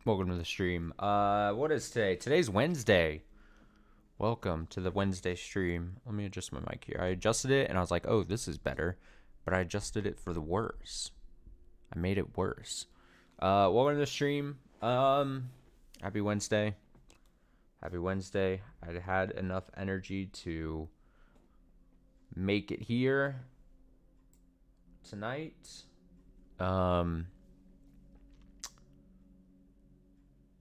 Welcome to the stream. What is today? Today's Wednesday. Welcome to the Wednesday stream. Let me adjust my mic here. I adjusted it and I was like, oh, this is better. But I adjusted it for the worse. I made it worse. Welcome to the stream. Happy Wednesday. Happy Wednesday. I had enough energy to make it here tonight.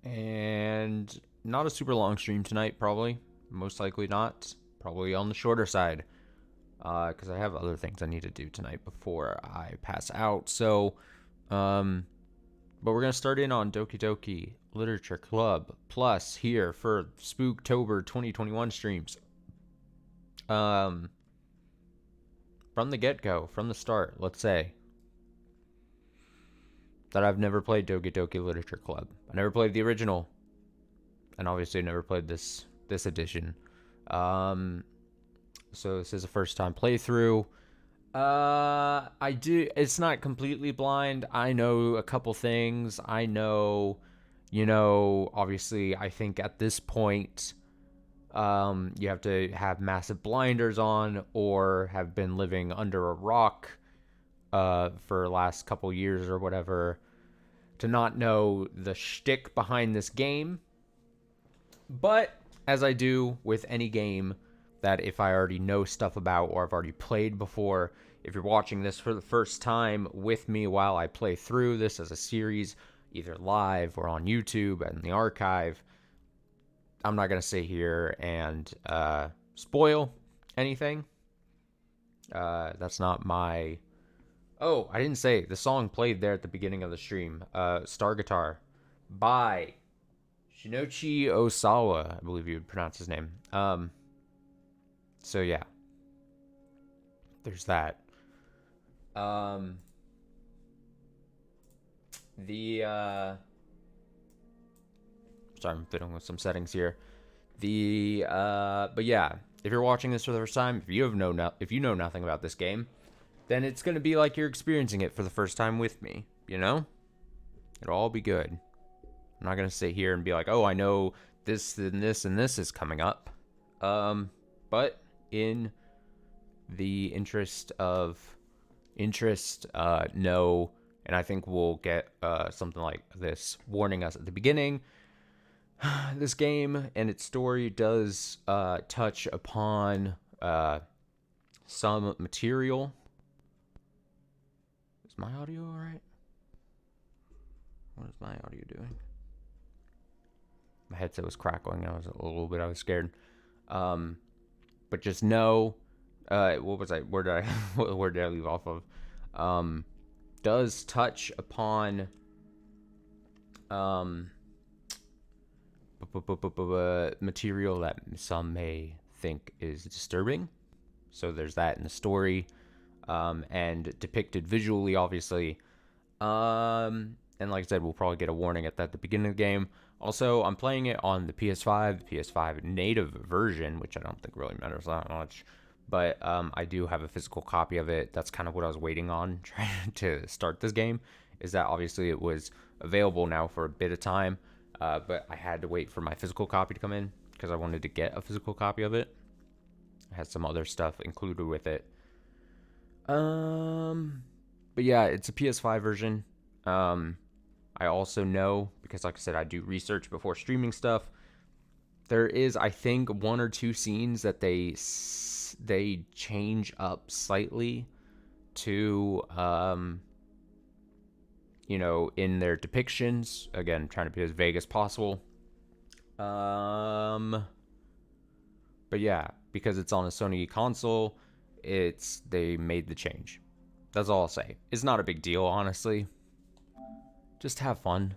And not a super long stream tonight, probably. Most likely not. Probably on the shorter side. Because I have other things I need to do tonight before I pass out. So, but we're going to start in on Doki Doki Literature Club Plus here for Spooktober 2021 streams. From the get-go, from the start, let's say that I've never played Doki Doki Literature Club. I never played the original, and obviously never played this edition. So this is a first time playthrough. I do. It's not completely blind. I know a couple things. I know, obviously, I think at this point, you have to have massive blinders on or have been living under a rock, for the last couple years or whatever to not know the shtick behind this game. But as I do with any game that if I already know stuff about or I've already played before, if you're watching this for the first time with me while I play through this as a series, either live or on YouTube and the archive, I'm not going to sit here and spoil anything. That's not my... Oh, I didn't say the song played there at the beginning of the stream. Star Guitar by Shinichi Osawa, I believe you would pronounce his name. So yeah, there's that. Sorry, I'm fiddling with some settings here. But yeah, if you're watching this for the first time, if you know nothing about this game, then it's gonna be like you're experiencing it for the first time with me. It'll all be good. I'm not gonna sit here and be like, oh, I know this and this and this is coming up. But in the interest of interest, no, and I think we'll get something like this warning us at the beginning. This game and its story does touch upon some material. Is my audio all right? What is my audio doing? My headset was crackling. I was scared. But just know, what was I? Where did I? Where did I leave off of? Does touch upon material that some may think is disturbing. So there's that in the story, and depicted visually, obviously. And like I said, we'll probably get a warning at the beginning of the game. Also, I'm playing it on the PS5, the PS5 native version, which I don't think really matters that much. But I do have a physical copy of it. That's kind of what I was waiting on trying to start this game, is that obviously it was available now for a bit of time, but I had to wait for my physical copy to come in because I wanted to get a physical copy of it. It has some other stuff included with it. But yeah, it's a PS5 version. I also know, because like I said, I do research before streaming stuff. There is, I think, one or two scenes that they change up slightly to, in their depictions. Again, trying to be as vague as possible. But yeah, because it's on a Sony console, they made the change. That's all I'll say. It's not a big deal, honestly. Just have fun.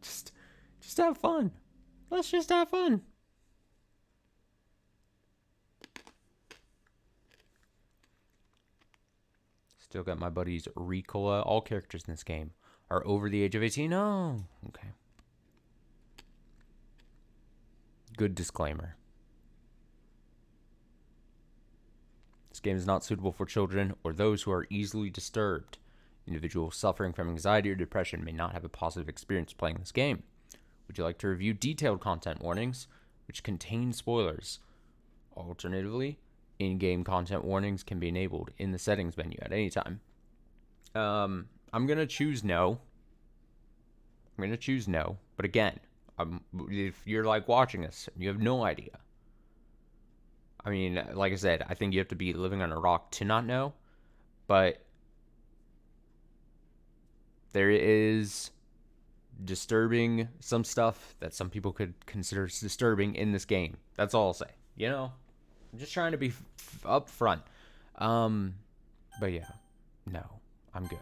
just have fun. Let's just have fun. Still got my buddies Ricola. All characters in this game are over the age of 18. Oh, okay. Good disclaimer. This game is not suitable for children or those who are easily disturbed. Individuals suffering from anxiety or depression may not have a positive experience playing this game. Would you like to review detailed content warnings, which contain spoilers? Alternatively, in-game content warnings can be enabled in the settings menu at any time. I'm going to choose no. But again, if you're like watching this and you have no idea, I mean, like I said, I think you have to be living on a rock to not know, but there is some stuff that some people could consider disturbing in this game. That's all I'll say. You know, I'm just trying to be upfront. But yeah, no, I'm good.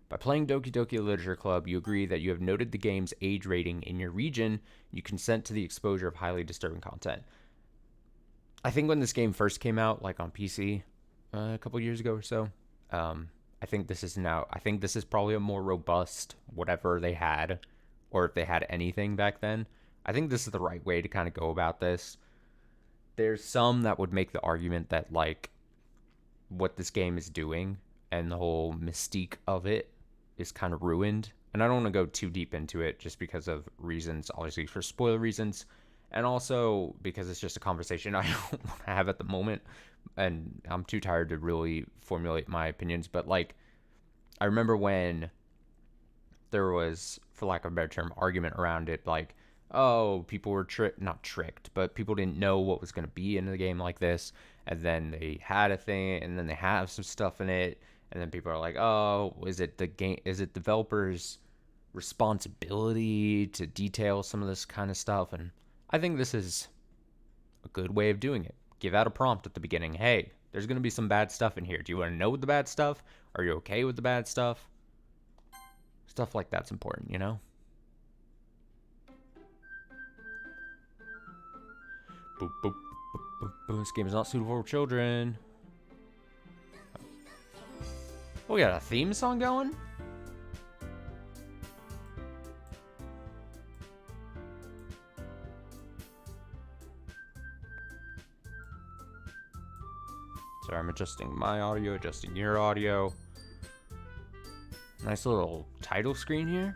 By playing Doki Doki Literature Club, you agree that you have noted the game's age rating in your region. You consent to the exposure of highly disturbing content. I think when this game first came out, like on PC, a couple years ago or so, I think this is probably a more robust whatever they had, or if they had anything back then. I think this is the right way to kind of go about this. There's some that would make the argument that like what this game is doing and the whole mystique of it is kind of ruined. And I don't want to go too deep into it just because of reasons, obviously for spoiler reasons, and also because it's just a conversation I don't want to have at the moment, and I'm too tired to really formulate my opinions. But like, I remember when there was, for lack of a better term, argument around it, like, oh, people were not tricked, but people didn't know what was going to be in the game like this, and then they had a thing, and then they have some stuff in it, and then people are like, oh, is it developers' responsibility to detail some of this kind of stuff? And I think this is a good way of doing it. Give out a prompt at the beginning. Hey, there's going to be some bad stuff in here. Do you want to know the bad stuff? Are you okay with the bad stuff? Stuff like that's important, you know? Boop, boop, boop, boop. This game is not suitable for children. Oh, we got a theme song going? Sorry, I'm adjusting my audio, adjusting your audio. Nice little title screen here.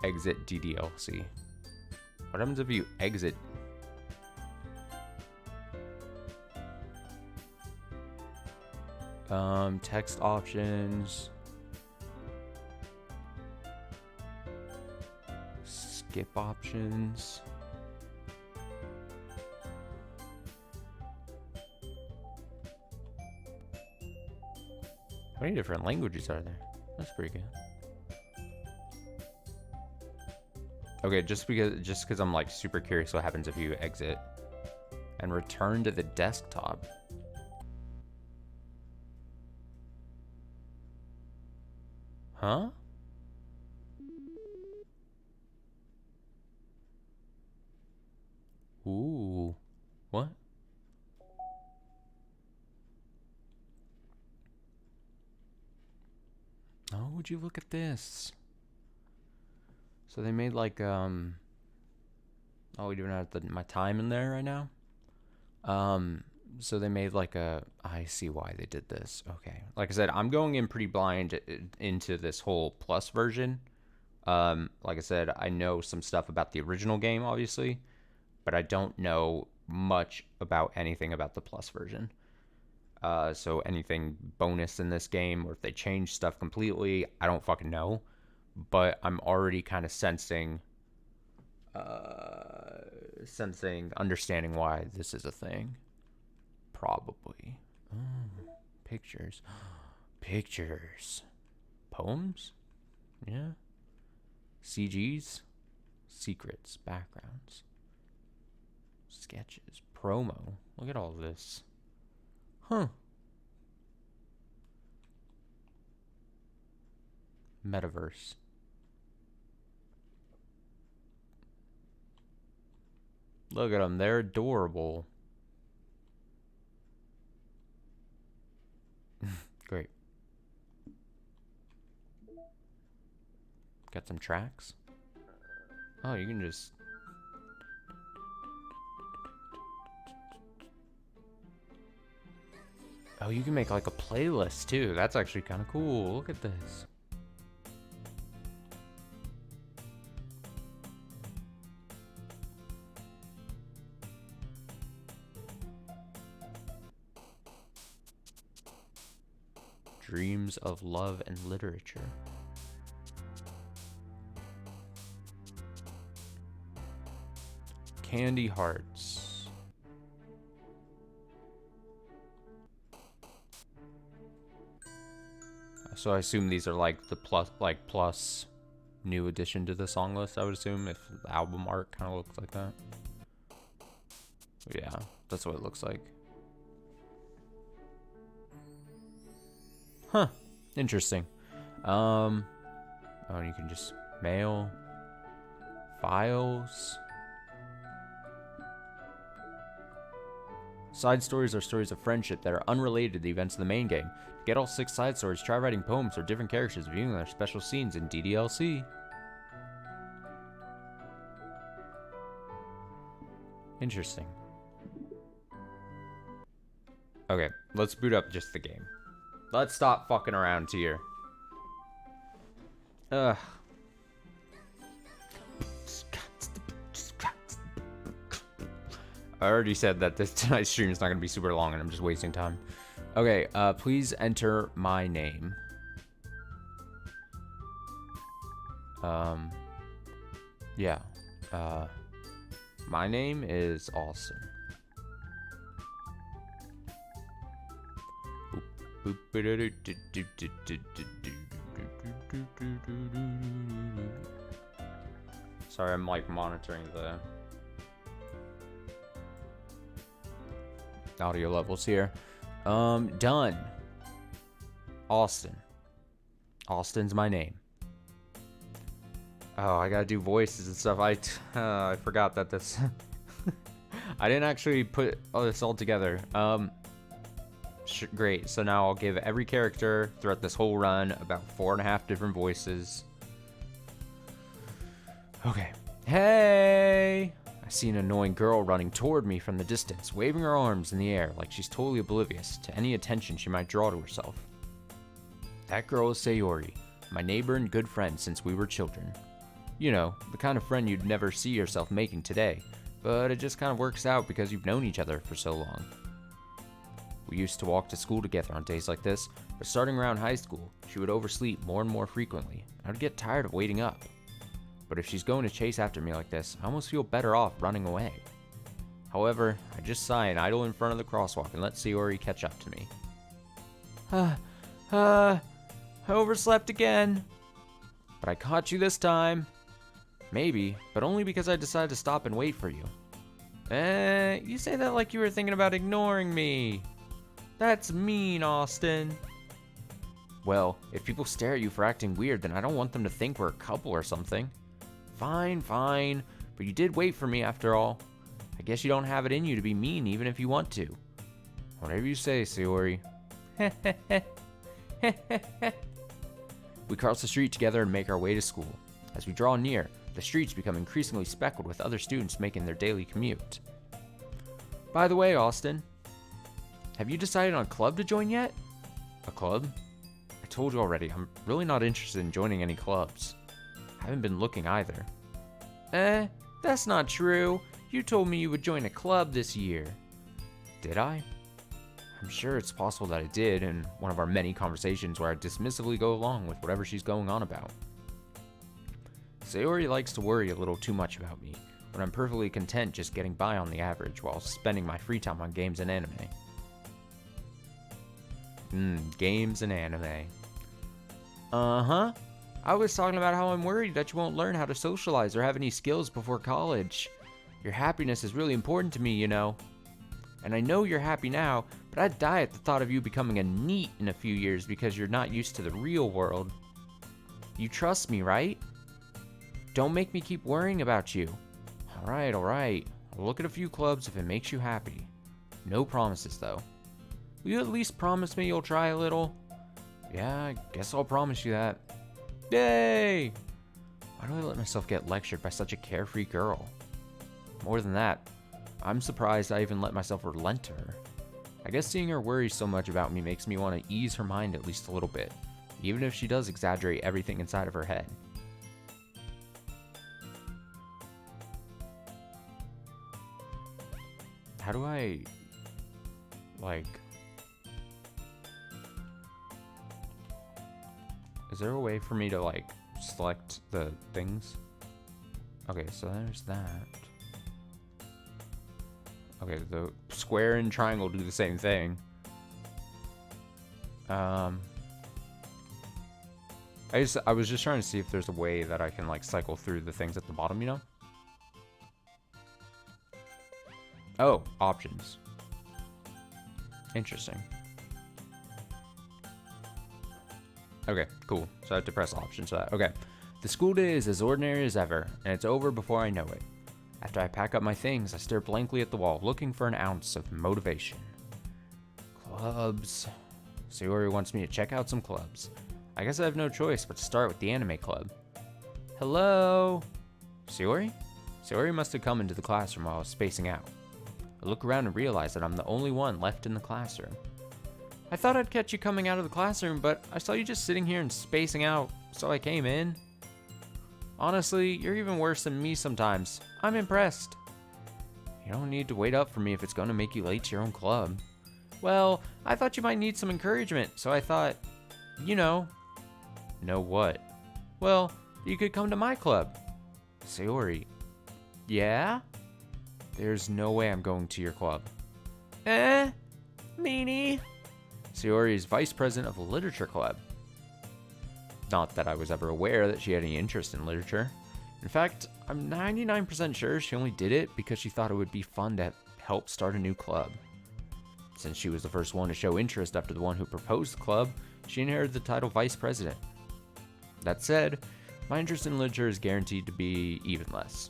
Exit DDLC. What happens if you exit? Text options. Skip options. How many different languages are there? That's pretty good. Okay, just because I'm like super curious what happens if you exit and return to the desktop. Huh? Ooh. What? Oh, would you look at this? So they made like oh, we don't have my time in there right now. So they made like I see why they did this. Okay, like I said, I'm going in pretty blind into this whole plus version. Like I said, I know some stuff about the original game, obviously, but I don't know much about anything about the plus version. So anything bonus in this game, or if they change stuff completely, I don't fucking know. But I'm already kind of sensing, understanding why this is a thing. Probably. Oh, pictures. Pictures. Poems? Yeah. CGs? Secrets. Backgrounds. Sketches. Promo. Look at all this. Huh. Metaverse. Look at them. They're adorable. Great. Got some tracks. Oh, you can just... Oh, you can make like a playlist too. That's actually kind of cool. Look at this. Dreams of love and literature. Candy hearts. So I assume these are like the plus new addition to the song list, I would assume, if the album art kind of looks like that. Yeah, that's what it looks like. Huh. Interesting. Oh, and you can just mail files. Side stories are stories of friendship that are unrelated to the events of the main game. To get all 6 side stories, try writing poems or different characters viewing their special scenes in DDLC. Interesting. Okay, let's boot up just the game. Let's stop fucking around here. Ugh. I already said that tonight's stream is not going to be super long and I'm just wasting time. Okay, please enter my name. Yeah. My name is Austin. Sorry, I'm like monitoring the audio levels here. Done. Austin. Austin's my name. Oh, I gotta do voices and stuff. I forgot that this I didn't actually put this all together. Great. So now I'll give every character throughout this whole run about 4.5 different voices. Okay. Hey! I see an annoying girl running toward me from the distance, waving her arms in the air like she's totally oblivious to any attention she might draw to herself. That girl is Sayori, my neighbor and good friend since we were children. You know, the kind of friend you'd never see yourself making today, but it just kind of works out because you've known each other for so long. We used to walk to school together on days like this, but starting around high school, she would oversleep more and more frequently, and I would get tired of waiting up. But if she's going to chase after me like this, I almost feel better off running away. However, I just sigh and idle in front of the crosswalk and let Sayori catch up to me. I overslept again. But I caught you this time. Maybe, but only because I decided to stop and wait for you. You say that like you were thinking about ignoring me. That's mean, Austin. Well, if people stare at you for acting weird, then I don't want them to think we're a couple or something. Fine, fine, but you did wait for me after all. I guess you don't have it in you to be mean even if you want to. Whatever you say, Sayori. We cross the street together and make our way to school. As we draw near, the streets become increasingly speckled with other students making their daily commute. By the way, Austin, have you decided on a club to join yet? A club? I told you already, I'm really not interested in joining any clubs. I haven't been looking either. That's not true. You told me you would join a club this year. Did I? I'm sure it's possible that I did in one of our many conversations where I dismissively go along with whatever she's going on about. Sayori likes to worry a little too much about me, but I'm perfectly content just getting by on the average while spending my free time on games and anime. Games and anime. Uh-huh. I was talking about how I'm worried that you won't learn how to socialize or have any skills before college. Your happiness is really important to me, you know. And I know you're happy now, but I'd die at the thought of you becoming a NEET in a few years because you're not used to the real world. You trust me, right? Don't make me keep worrying about you. Alright. I'll look at a few clubs if it makes you happy. No promises, though. Will you at least promise me you'll try a little? Yeah, I guess I'll promise you that. Yay! Why do I let myself get lectured by such a carefree girl? More than that, I'm surprised I even let myself relent to her. I guess seeing her worry so much about me makes me want to ease her mind at least a little bit, even if she does exaggerate everything inside of her head. How do I, like... Is there a way for me to, like, select the things? Okay, so there's that. Okay, the square and triangle do the same thing. I was just trying to see if there's a way that I can, like, cycle through the things at the bottom, you know? Oh, options. Interesting. Okay, cool. So I have to press options for that. Okay. The school day is as ordinary as ever, and it's over before I know it. After I pack up my things, I stare blankly at the wall, looking for an ounce of motivation. Clubs. Sayori wants me to check out some clubs. I guess I have no choice but to start with the anime club. Hello? Sayori? Sayori must have come into the classroom while I was spacing out. I look around and realize that I'm the only one left in the classroom. I thought I'd catch you coming out of the classroom, but I saw you just sitting here and spacing out, so I came in. Honestly, you're even worse than me sometimes. I'm impressed. You don't need to wait up for me if it's going to make you late to your own club. Well, I thought you might need some encouragement, so I thought, you know. Know what? Well, you could come to my club. Sayori. Yeah? There's no way I'm going to your club. Meanie. Sayori is vice president of the literature club. Not that I was ever aware that she had any interest in literature. In fact, I'm 99% sure she only did it because she thought it would be fun to help start a new club. Since she was the first one to show interest after the one who proposed the club, she inherited the title vice president. That said, my interest in literature is guaranteed to be even less.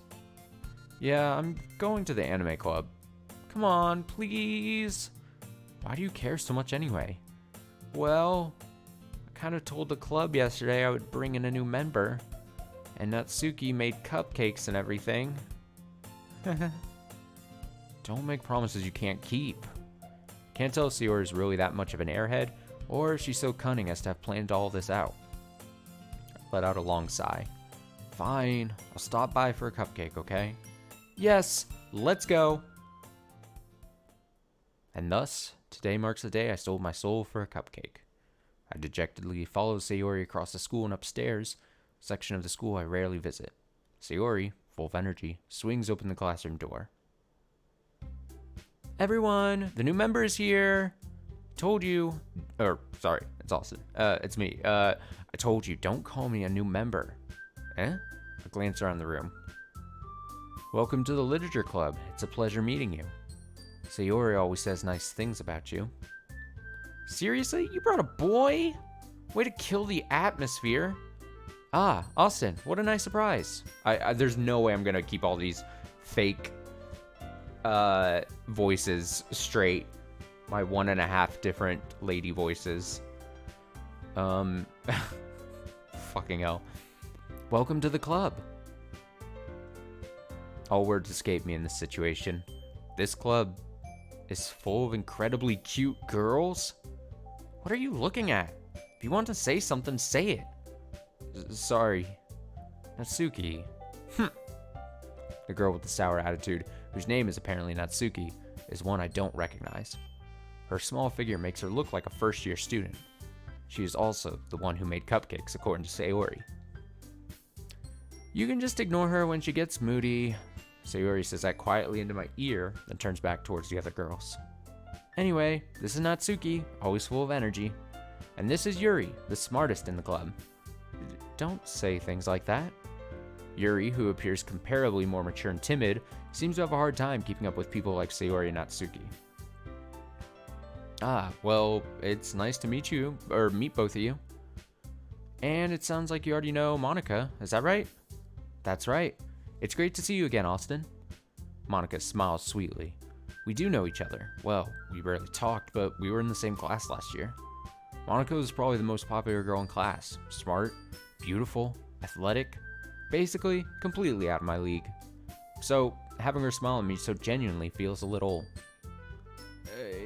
Yeah, I'm going to the anime club. Come on, please. Why do you care so much anyway? Well, I kind of told the club yesterday I would bring in a new member, and Natsuki made cupcakes and everything. Don't make promises you can't keep. Can't tell if Sayori is really that much of an airhead, or if she's so cunning as to have planned all this out. I let out a long sigh. Fine, I'll stop by for a cupcake, okay? Yes, let's go. And thus, today marks the day I sold my soul for a cupcake. I dejectedly follow Sayori across the school and upstairs, a section of the school I rarely visit. Sayori, full of energy, swings open the classroom door. Everyone, the new member is here. Told you, sorry, it's Austin. It's me. I told you, don't call me a new member. I glance around the room. Welcome to the literature club. It's a pleasure meeting you. Sayori always says nice things about you. Seriously? You brought a boy? Way to kill the atmosphere. Ah, Austin, what a nice surprise. There's no way I'm gonna keep all these fake voices straight. My 1.5 different lady voices. Fucking hell. Welcome to the club. All words escape me in this situation. This club is full of incredibly cute girls? What are you looking at? If you want to say something, say it. Sorry. Natsuki. The girl with the sour attitude, whose name is apparently Natsuki, is one I don't recognize. Her small figure makes her look like a first-year student. She is also the one who made cupcakes, according to Sayori. You can just ignore her when she gets moody. Sayori says that quietly into my ear, then turns back towards the other girls. Anyway, this is Natsuki, always full of energy. And this is Yuri, the smartest in the club. Don't say things like that. Yuri, who appears comparably more mature and timid, seems to have a hard time keeping up with people like Sayori and Natsuki. Ah, well, it's nice to meet you, or meet both of you. And it sounds like you already know Monica, is that right? That's right. It's great to see you again, Austin. Monica smiles sweetly. We do know each other. Well, we barely talked, but we were in the same class last year. Monica was probably the most popular girl in class. Smart, beautiful, athletic, basically completely out of my league. So, having her smile at me so genuinely feels a little...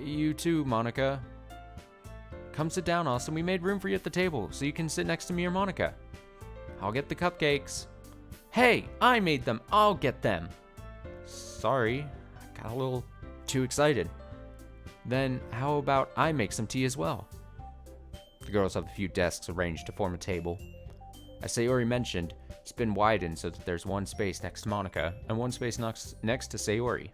You too, Monica. Come sit down, Austin. We made room for you at the table, so you can sit next to me or Monica. I'll get the cupcakes. Hey, I made them. I'll get them. Sorry, I got a little too excited. Then how about I make some tea as well? The girls have a few desks arranged to form a table. As Sayori mentioned, it's been widened so that there's one space next to Monica and one space next to Sayori.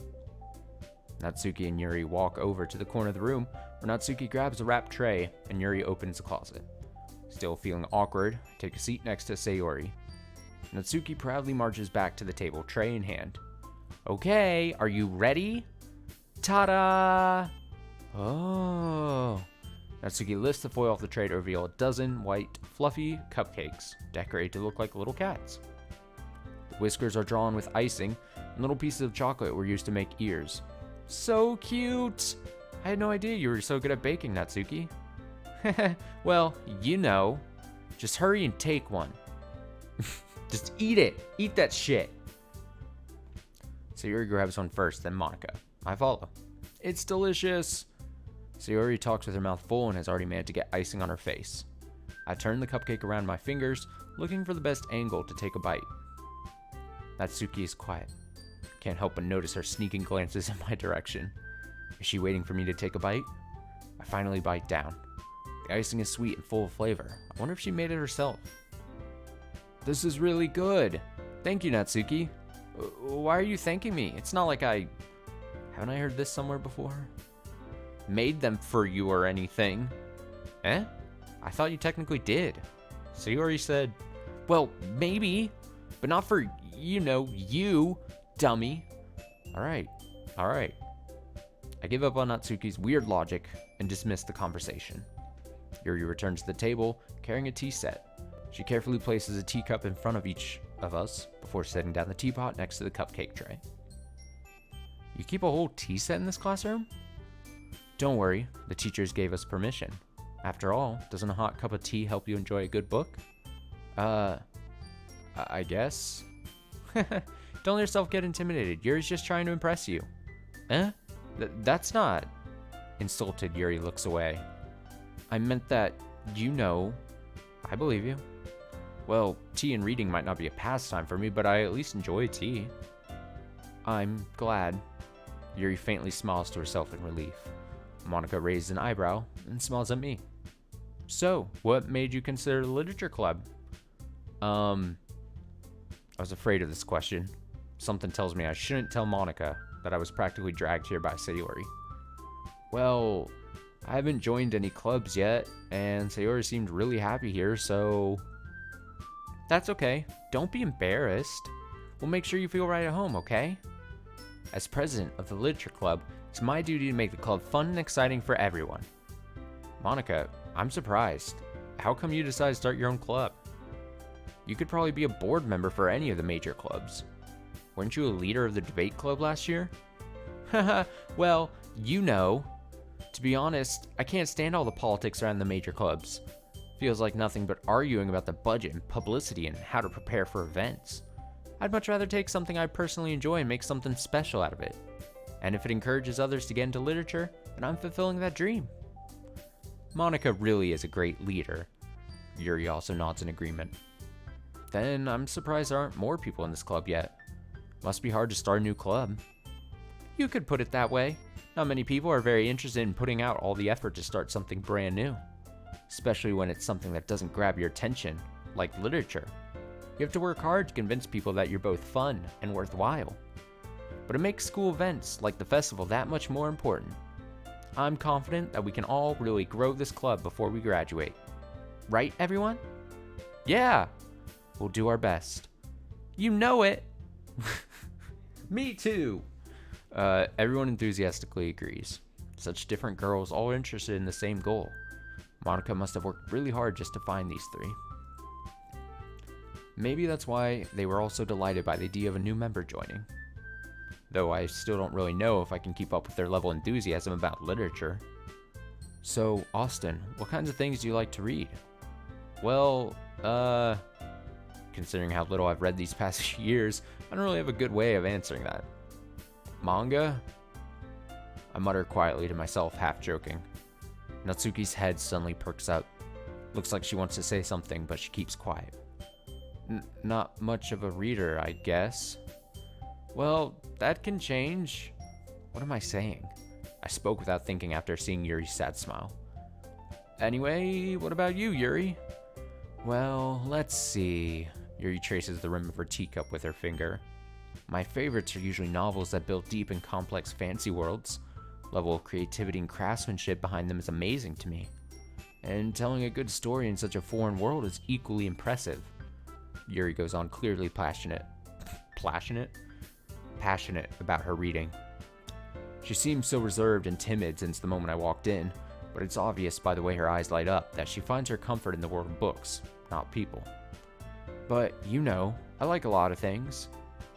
Natsuki and Yuri walk over to the corner of the room where Natsuki grabs a wrapped tray and Yuri opens the closet. Still feeling awkward, I take a seat next to Sayori. Natsuki proudly marches back to the table, tray in hand. Okay, are you ready? Ta-da! Oh. Natsuki lifts the foil off the tray to reveal a dozen white, fluffy cupcakes, decorated to look like little cats. The whiskers are drawn with icing, and little pieces of chocolate were used to make ears. So cute! I had no idea you were so good at baking, Natsuki. Well, you know. Just hurry and take one. Just eat it. Eat that shit. Sayori grabs one first, then Monica. I follow. It's delicious. Sayori talks with her mouth full and has already managed to get icing on her face. I turn the cupcake around my fingers, looking for the best angle to take a bite. Natsuki is quiet. Can't help but notice her sneaking glances in my direction. Is she waiting for me to take a bite? I finally bite down. The icing is sweet and full of flavor. I wonder if she made it herself. This is really good. Thank you, Natsuki. Why are you thanking me? It's not like haven't I heard this somewhere before? Made them for you or anything. Eh? I thought you technically did. Sayori said, well, maybe, but not for, you, dummy. All right. I give up on Natsuki's weird logic and dismiss the conversation. Yuri returns to the table, carrying a tea set. She carefully places a teacup in front of each of us before setting down the teapot next to the cupcake tray. You keep a whole tea set in this classroom? Don't worry, the teachers gave us permission. After all, doesn't a hot cup of tea help you enjoy a good book? I guess? Don't let yourself get intimidated. Yuri's just trying to impress you. Eh? That's not... Insulted, Yuri looks away. I meant that, I believe you. Well, tea and reading might not be a pastime for me, but I at least enjoy tea. I'm glad. Yuri faintly smiles to herself in relief. Monica raises an eyebrow and smiles at me. So, what made you consider the literature club? I was afraid of this question. Something tells me I shouldn't tell Monica that I was practically dragged here by Sayori. Well, I haven't joined any clubs yet, and Sayori seemed really happy here, so... That's okay. Don't be embarrassed. We'll make sure you feel right at home, okay? As president of the literature club, it's my duty to make the club fun and exciting for everyone. Monica, I'm surprised. How come you decided to start your own club? You could probably be a board member for any of the major clubs. Weren't you a leader of the debate club last year? Haha, well, To be honest, I can't stand all the politics around the major clubs. Feels like nothing but arguing about the budget and publicity and how to prepare for events. I'd much rather take something I personally enjoy and make something special out of it. And if it encourages others to get into literature, then I'm fulfilling that dream. Monica really is a great leader. Yuri also nods in agreement. Then I'm surprised there aren't more people in this club yet. Must be hard to start a new club. You could put it that way. Not many people are very interested in putting out all the effort to start something brand new. Especially when it's something that doesn't grab your attention, like literature. You have to work hard to convince people that you're both fun and worthwhile. But it makes school events like the festival that much more important. I'm confident that we can all really grow this club before we graduate. Right, everyone? Yeah! We'll do our best. You know it! Me too! Everyone enthusiastically agrees. Such different girls, all interested in the same goal. Monica must have worked really hard just to find these three. Maybe that's why they were all so delighted by the idea of a new member joining. Though I still don't really know if I can keep up with their level of enthusiasm about literature. So, Austin, what kinds of things do you like to read? Well, considering how little I've read these past few years, I don't really have a good way of answering that. Manga? I mutter quietly to myself, half joking. Natsuki's head suddenly perks up. Looks like she wants to say something, but she keeps quiet. Not much of a reader, I guess. Well, that can change. What am I saying? I spoke without thinking after seeing Yuri's sad smile. Anyway, what about you, Yuri? Well, let's see. Yuri traces the rim of her teacup with her finger. My favorites are usually novels that build deep and complex fantasy worlds. Level of creativity and craftsmanship behind them is amazing to me. And telling a good story in such a foreign world is equally impressive. Yuri goes on, clearly passionate about her reading. She seems so reserved and timid since the moment I walked in, but it's obvious by the way her eyes light up that she finds her comfort in the world of books, not people. But, you know, I like a lot of things.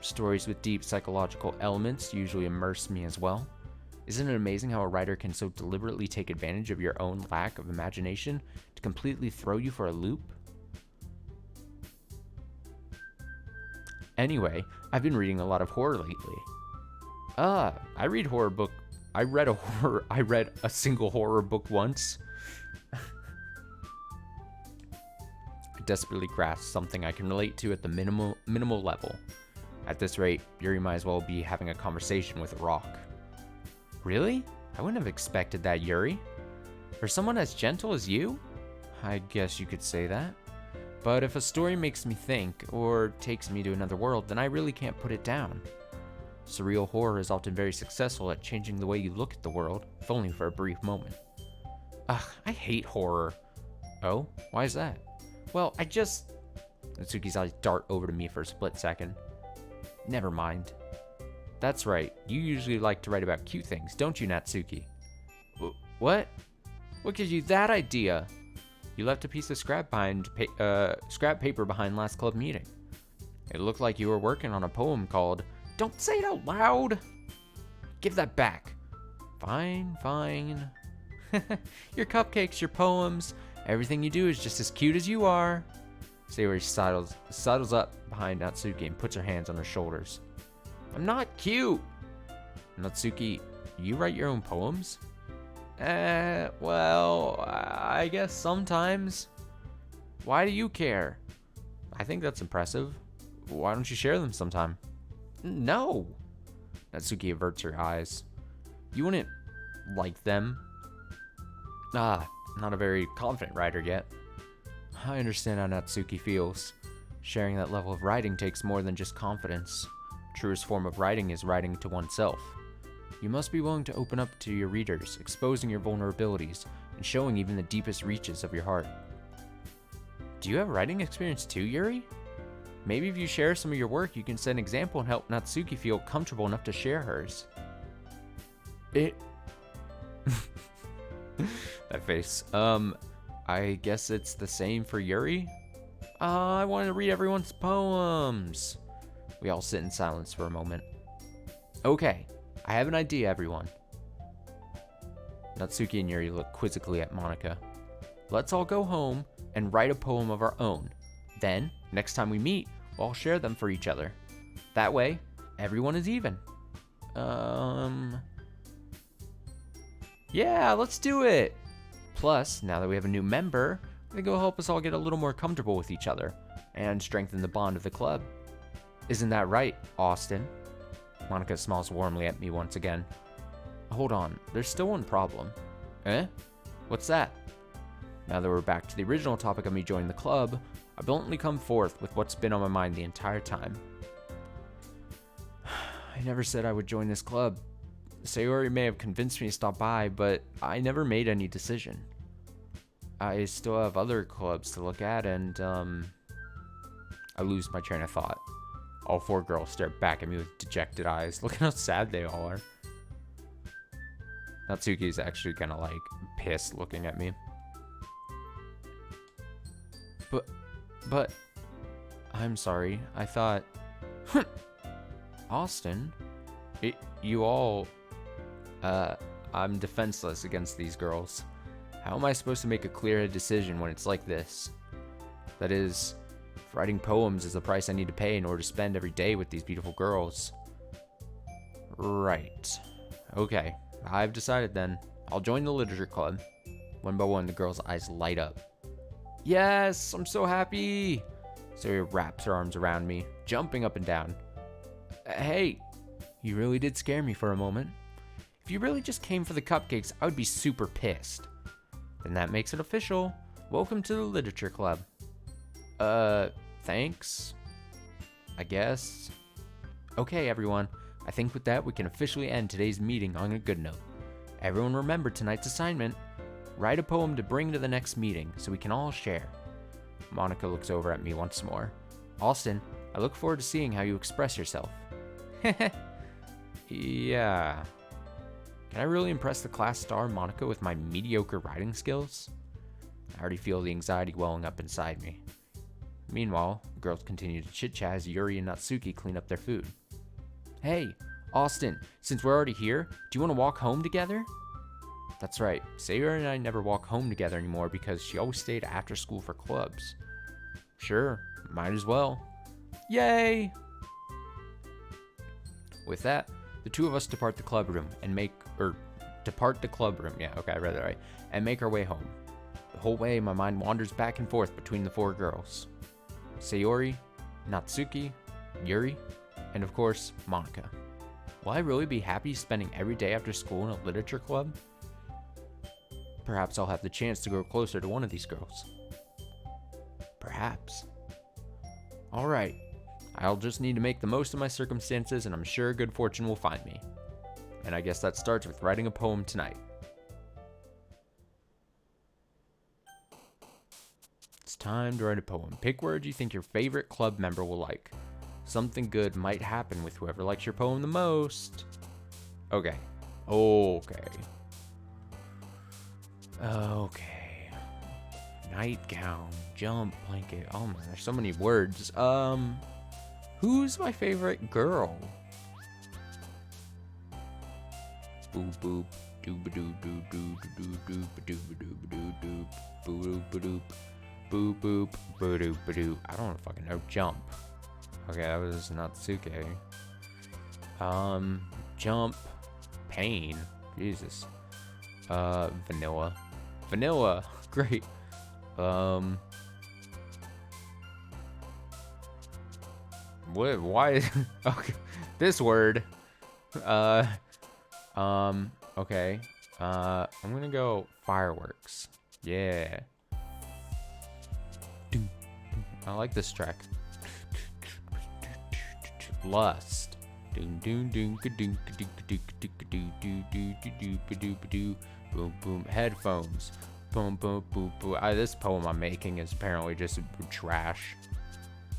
Stories with deep psychological elements usually immerse me as well. Isn't it amazing how a writer can so deliberately take advantage of your own lack of imagination to completely throw you for a loop? Anyway, I've been reading a lot of horror lately. I read horror book. I read a single horror book once. I desperately grasp something I can relate to at the minimal level. At this rate, Yuri might as well be having a conversation with a rock. Really? I wouldn't have expected that, Yuri. For someone as gentle as you? I guess you could say that. But if a story makes me think, or takes me to another world, then I really can't put it down. Surreal horror is often very successful at changing the way you look at the world, if only for a brief moment. Ugh, I hate horror. Oh? Why is that? Well, Natsuki's eyes dart over to me for a split second. Never mind. That's right, you usually like to write about cute things, don't you, Natsuki? What? What gives you that idea? You left a piece of scrap paper behind last club meeting. It looked like you were working on a poem called Don't Say It Out Loud! Give that back. Fine. Your cupcakes, your poems, everything you do is just as cute as you are. Sayori sidles up behind Natsuki and puts her hands on her shoulders. I'm not cute! Natsuki, you write your own poems? Well, I guess sometimes. Why do you care? I think that's impressive. Why don't you share them sometime? No! Natsuki averts her eyes. You wouldn't like them. Not a very confident writer yet. I understand how Natsuki feels. Sharing that level of writing takes more than just confidence. Truest form of writing is writing to oneself. You must be willing to open up to your readers, exposing your vulnerabilities, and showing even the deepest reaches of your heart. Do you have writing experience too, Yuri? Maybe if you share some of your work, you can set an example and help Natsuki feel comfortable enough to share hers. That face. I guess it's the same for Yuri? I wanted to read everyone's poems. We all sit in silence for a moment. Okay, I have an idea, everyone. Natsuki and Yuri look quizzically at Monika. Let's all go home and write a poem of our own. Then, next time we meet, we'll all share them for each other. That way, everyone is even. Yeah, let's do it! Plus, now that we have a new member, I think it'll help us all get a little more comfortable with each other and strengthen the bond of the club. Isn't that right, Austin? Monika smiles warmly at me once again. Hold on, there's still one problem. Eh? What's that? Now that we're back to the original topic of me joining the club, I bluntly come forth with what's been on my mind the entire time. I never said I would join this club. Sayori may have convinced me to stop by, but I never made any decision. I still have other clubs to look at, and, I lose my train of thought. All four girls stare back at me with dejected eyes. Look at how sad they all are. Natsuki's actually kind of, like, pissed looking at me. But, I'm sorry. I thought, Austin, you all, I'm defenseless against these girls. How am I supposed to make a clear decision when it's like this? That is, if writing poems is the price I need to pay in order to spend every day with these beautiful girls. Right. Okay. I've decided then. I'll join the literature club. One by one, the girl's eyes light up. Yes, I'm so happy. Sayori wraps her arms around me, jumping up and down. Hey, you really did scare me for a moment. If you really just came for the cupcakes, I would be super pissed. Then that makes it official. Welcome to the literature club. Thanks. I guess. Okay, everyone. I think with that, we can officially end today's meeting on a good note. Everyone remember tonight's assignment. Write a poem to bring to the next meeting so we can all share. Monica looks over at me once more. Austin, I look forward to seeing how you express yourself. Yeah. Can I really impress the class star Monica with my mediocre writing skills? I already feel the anxiety welling up inside me. Meanwhile, the girls continue to chit-chat as Yuri and Natsuki clean up their food. Hey, Austin, since we're already here, do you want to walk home together? That's right, Sayori and I never walk home together anymore because she always stayed after school for clubs. Sure, might as well. Yay! With that, the two of us depart the clubroom, I read that right, and make our way home. The whole way, my mind wanders back and forth between the four girls. Sayori, Natsuki, Yuri, and of course, Monica. Will I really be happy spending every day after school in a literature club? Perhaps I'll have the chance to grow closer to one of these girls. Perhaps. Alright, I'll just need to make the most of my circumstances, and I'm sure good fortune will find me. And I guess that starts with writing a poem tonight. It's time to write a poem. Pick words you think your favorite club member will like. Something good might happen with whoever likes your poem the most. Okay. Nightgown, jump, blanket. Oh man, there's so many words. Who's my favorite girl? Boop boop, doo ba doo doo doo doo doo ba doo ba doo ba doo doo boop ba doop boop boop ba doo ba doo. I don't fucking know. Jump. Okay, that was Natsuki. Jump, pain. Jesus. Vanilla. Great. What? Why? Okay, this word. Okay. I'm gonna go fireworks. Yeah. I like this track. Lust. Boom boom. Headphones. Boom boom boom boom. This poem I'm making is apparently just trash.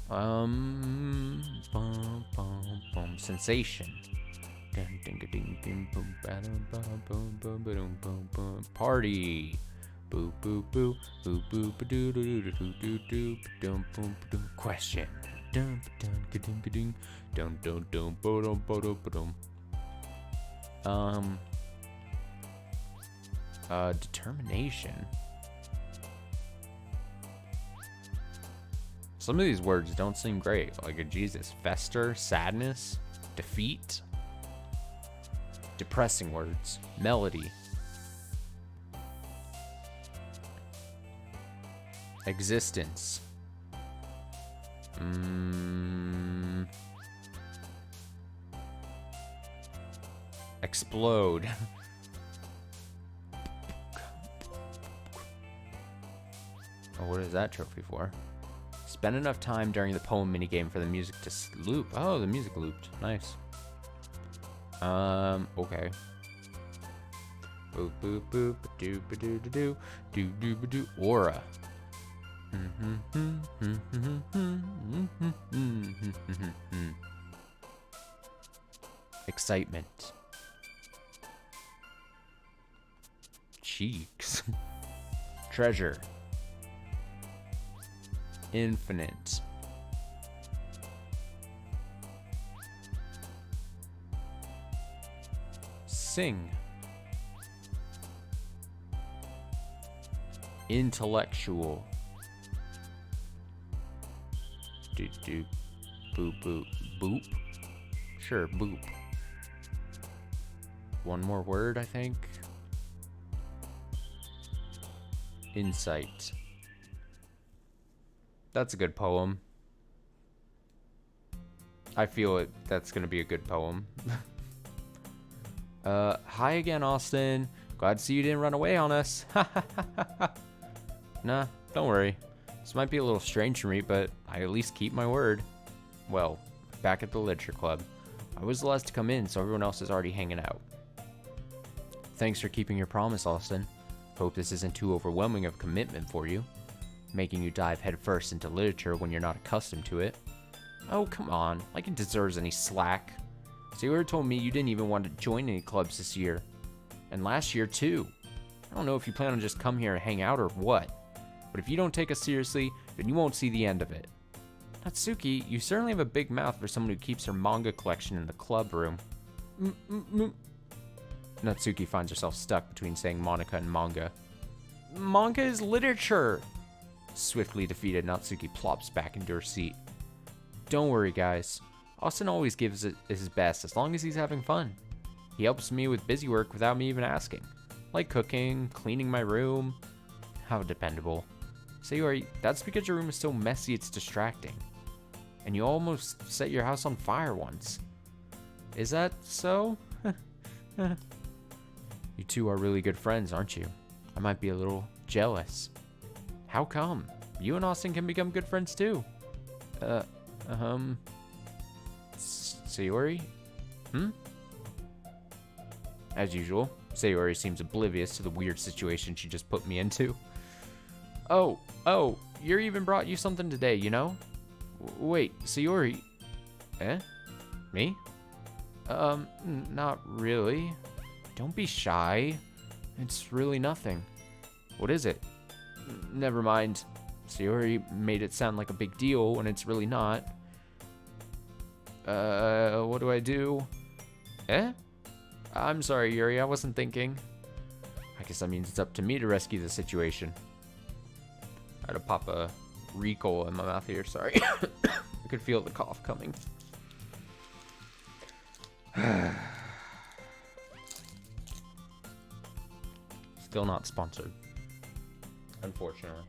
Bum bum bum. Sensation. Party. Boo boo boo boo boo ba doo doo doo doo doo doo dum boom boom. Question. Dum dum dum dum dum dum dum dum dum dum. Determination. Some of these words don't seem great. Like Jesus. Fester, sadness, defeat. Depressing words. Melody. Existence. Explode. Oh, what is that trophy for? Spend enough time during the poem minigame for the music to loop. Oh, the music looped. Nice. Okay. Boop boop boop doo ba doo doo doo doo ba doo. Aura. Excitement. Cheeks. Treasure. Infinite. Sing. Intellectual. Do do boop boop boop. Sure, boop. one more word, I think. Insight. That's a good poem. I feel that's gonna be a good poem. Hi again, Austin. Glad to see you didn't run away on us. Nah, don't worry. This might be a little strange for me, but I at least keep my word. Well, back at the literature club. I was the last to come in, so everyone else is already hanging out. Thanks for keeping your promise, Austin. Hope this isn't too overwhelming of a commitment for you, making you dive headfirst into literature when you're not accustomed to it. Oh, come on, like it deserves any slack. Sayori told me you didn't even want to join any clubs this year. And last year, too. I don't know if you plan on just come here and hang out or what, but if you don't take us seriously, then you won't see the end of it. Natsuki, you certainly have a big mouth for someone who keeps her manga collection in the club room. Natsuki finds herself stuck between saying Monica and manga. Manga is literature! Swiftly defeated, Natsuki plops back into her seat. Don't worry, guys. Austin always gives it his best as long as he's having fun. He helps me with busy work without me even asking. Like cooking, cleaning my room. How dependable. Sayori, that's because your room is so messy it's distracting. And you almost set your house on fire once. Is that so? You two are really good friends, aren't you? I might be a little jealous. How come? You and Austin can become good friends too. Sayori? As usual, Sayori seems oblivious to the weird situation she just put me into. Oh, Yuri even brought you something today, you know? Wait, Sayori? Eh? Me? Not really. Don't be shy. It's really nothing. What is it? Never mind. Sayori made it sound like a big deal when it's really not. What do I do? Eh? I'm sorry, Yuri, I wasn't thinking. I guess that means it's up to me to rescue the situation. I had to pop a Recall in my mouth here, sorry. I could feel the cough coming. Still not sponsored, unfortunately.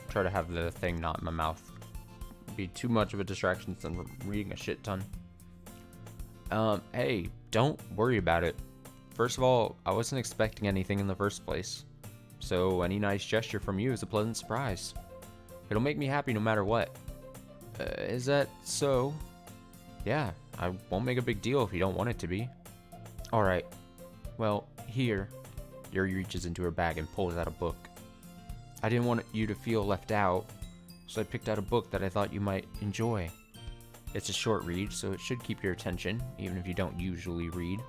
Try to have the thing not in my mouth. Be too much of a distraction since I'm reading a shit ton. Hey, don't worry about it. First of all, I wasn't expecting anything in the first place. So any nice gesture from you is a pleasant surprise. It'll make me happy no matter what. Is that so? Yeah, I won't make a big deal if you don't want it to be. Alright. Well, here. Yuri reaches into her bag and pulls out a book. I didn't want you to feel left out, so I picked out a book that I thought you might enjoy. It's a short read, so it should keep your attention, even if you don't usually read.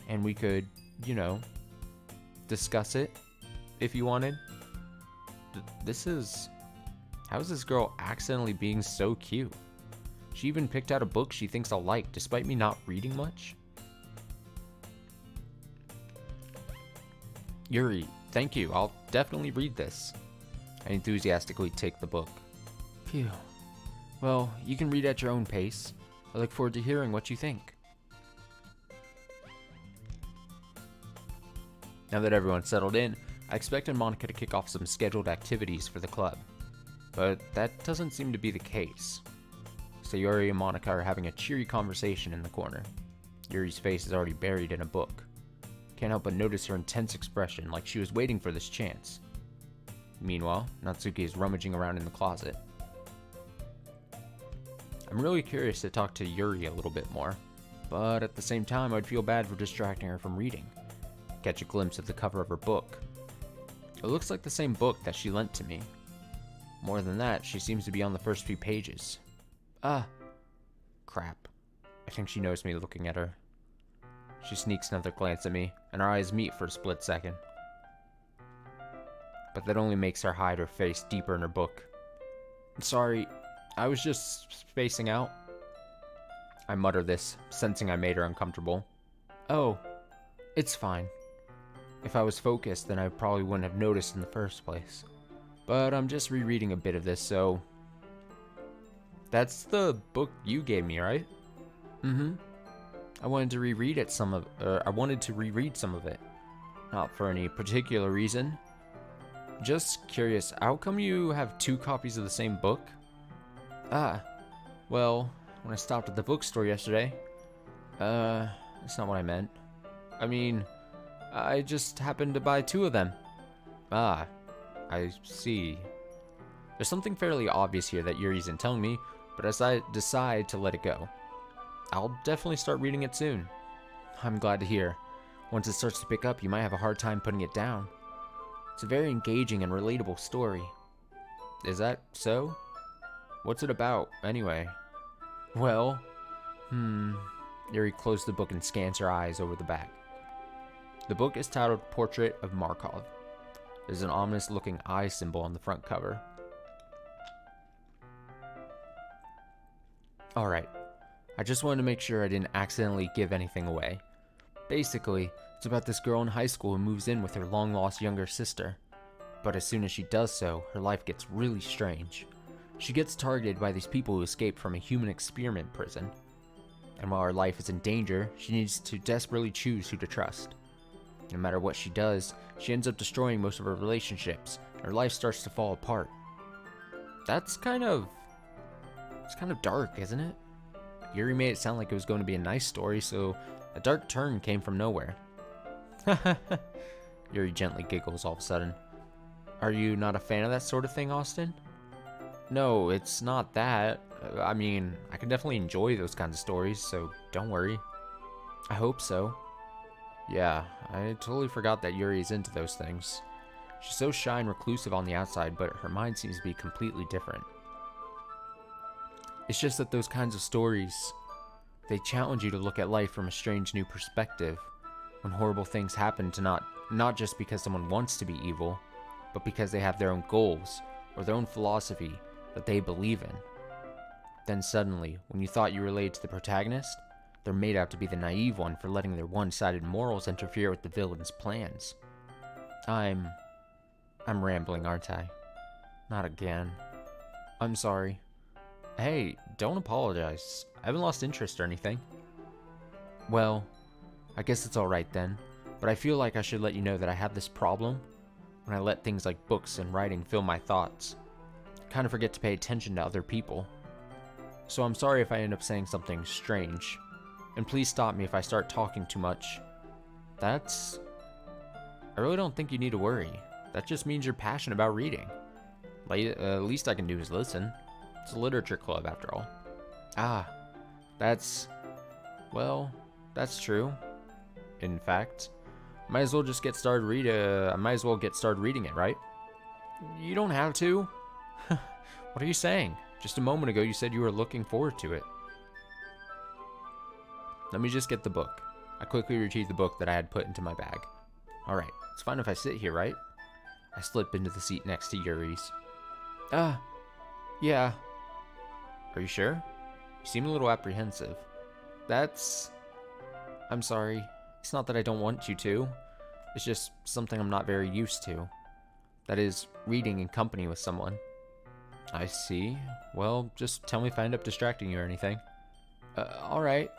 And we could, you know, discuss it, if you wanted. How is this girl accidentally being so cute? She even picked out a book she thinks I'll like, despite me not reading much. Yuri, thank you. I'll definitely read this. I enthusiastically take the book. Phew. Well, you can read at your own pace. I look forward to hearing what you think. Now that everyone's settled in, I expected Monica to kick off some scheduled activities for the club. But that doesn't seem to be the case. Sayori and Monica are having a cheery conversation in the corner. Yuri's face is already buried in a book. Can't help but notice her intense expression, like she was waiting for this chance. Meanwhile, Natsuki is rummaging around in the closet. I'm really curious to talk to Yuri a little bit more, but at the same time I'd feel bad for distracting her from reading. Catch a glimpse of the cover of her book. It looks like the same book that she lent to me. More than that, she seems to be on the first few pages. Crap. I think she knows me looking at her. She sneaks another glance at me, and our eyes meet for a split second. But that only makes her hide her face deeper in her book. Sorry, I was just spacing out. I mutter this, sensing I made her uncomfortable. Oh, it's fine. If I was focused, then I probably wouldn't have noticed in the first place. But I'm just rereading a bit of this, so... That's the book you gave me, right? Mm-hmm. I wanted to reread some of it. Not for any particular reason. Just curious, how come you have 2 copies of the same book? Ah, well, when I stopped at the bookstore yesterday. That's not what I meant. I mean, I just happened to buy 2 of them. Ah, I see. There's something fairly obvious here that Yuri isn't telling me, but as I decide to let it go. I'll definitely start reading it soon. I'm glad to hear. Once it starts to pick up, you might have a hard time putting it down. It's a very engaging and relatable story. Is that so? What's it about, anyway? Well, Yuri closed the book and scans her eyes over the back. The book is titled Portrait of Markov. There's an ominous-looking eye symbol on the front cover. Alright, I just wanted to make sure I didn't accidentally give anything away. Basically, it's about this girl in high school who moves in with her long-lost younger sister. But as soon as she does so, her life gets really strange. She gets targeted by these people who escaped from a human experiment prison. And while her life is in danger, she needs to desperately choose who to trust. No matter what she does, she ends up destroying most of her relationships, and her life starts to fall apart. It's kind of dark, isn't it? Yuri made it sound like it was going to be a nice story, so a dark turn came from nowhere. Yuri gently giggles all of a sudden. Are you not a fan of that sort of thing, Austin? No, it's not that. I mean, I can definitely enjoy those kinds of stories, so don't worry. I hope so. Yeah, I totally forgot that Yuri is into those things. She's so shy and reclusive on the outside, but her mind seems to be completely different. It's just that those kinds of stories, they challenge you to look at life from a strange new perspective. When horrible things happen to not just because someone wants to be evil, but because they have their own goals or their own philosophy that they believe in. Then suddenly, when you thought you related to the protagonist, they're made out to be the naive one for letting their one-sided morals interfere with the villain's plans. I'm rambling, aren't I? Not again. I'm sorry. Hey, don't apologize. I haven't lost interest or anything. Well, I guess it's alright then, but I feel like I should let you know that I have this problem when I let things like books and writing fill my thoughts. I kind of forget to pay attention to other people. So I'm sorry if I end up saying something strange. And please stop me if I start talking too much. I really don't think you need to worry. That just means you're passionate about reading. Least I can do is listen. It's a literature club, after all. That's true. In fact, I might as well get started reading it, right? You don't have to. What are you saying? Just a moment ago you said you were looking forward to it. Let me just get the book. I quickly retrieved the book that I had put into my bag. Alright, it's fine if I sit here, right? I slip into the seat next to Yuri's. Yeah. Are you sure? You seem a little apprehensive. I'm sorry. It's not that I don't want you to. It's just something I'm not very used to. That is, reading in company with someone. I see. Well, just tell me if I end up distracting you or anything. Alright.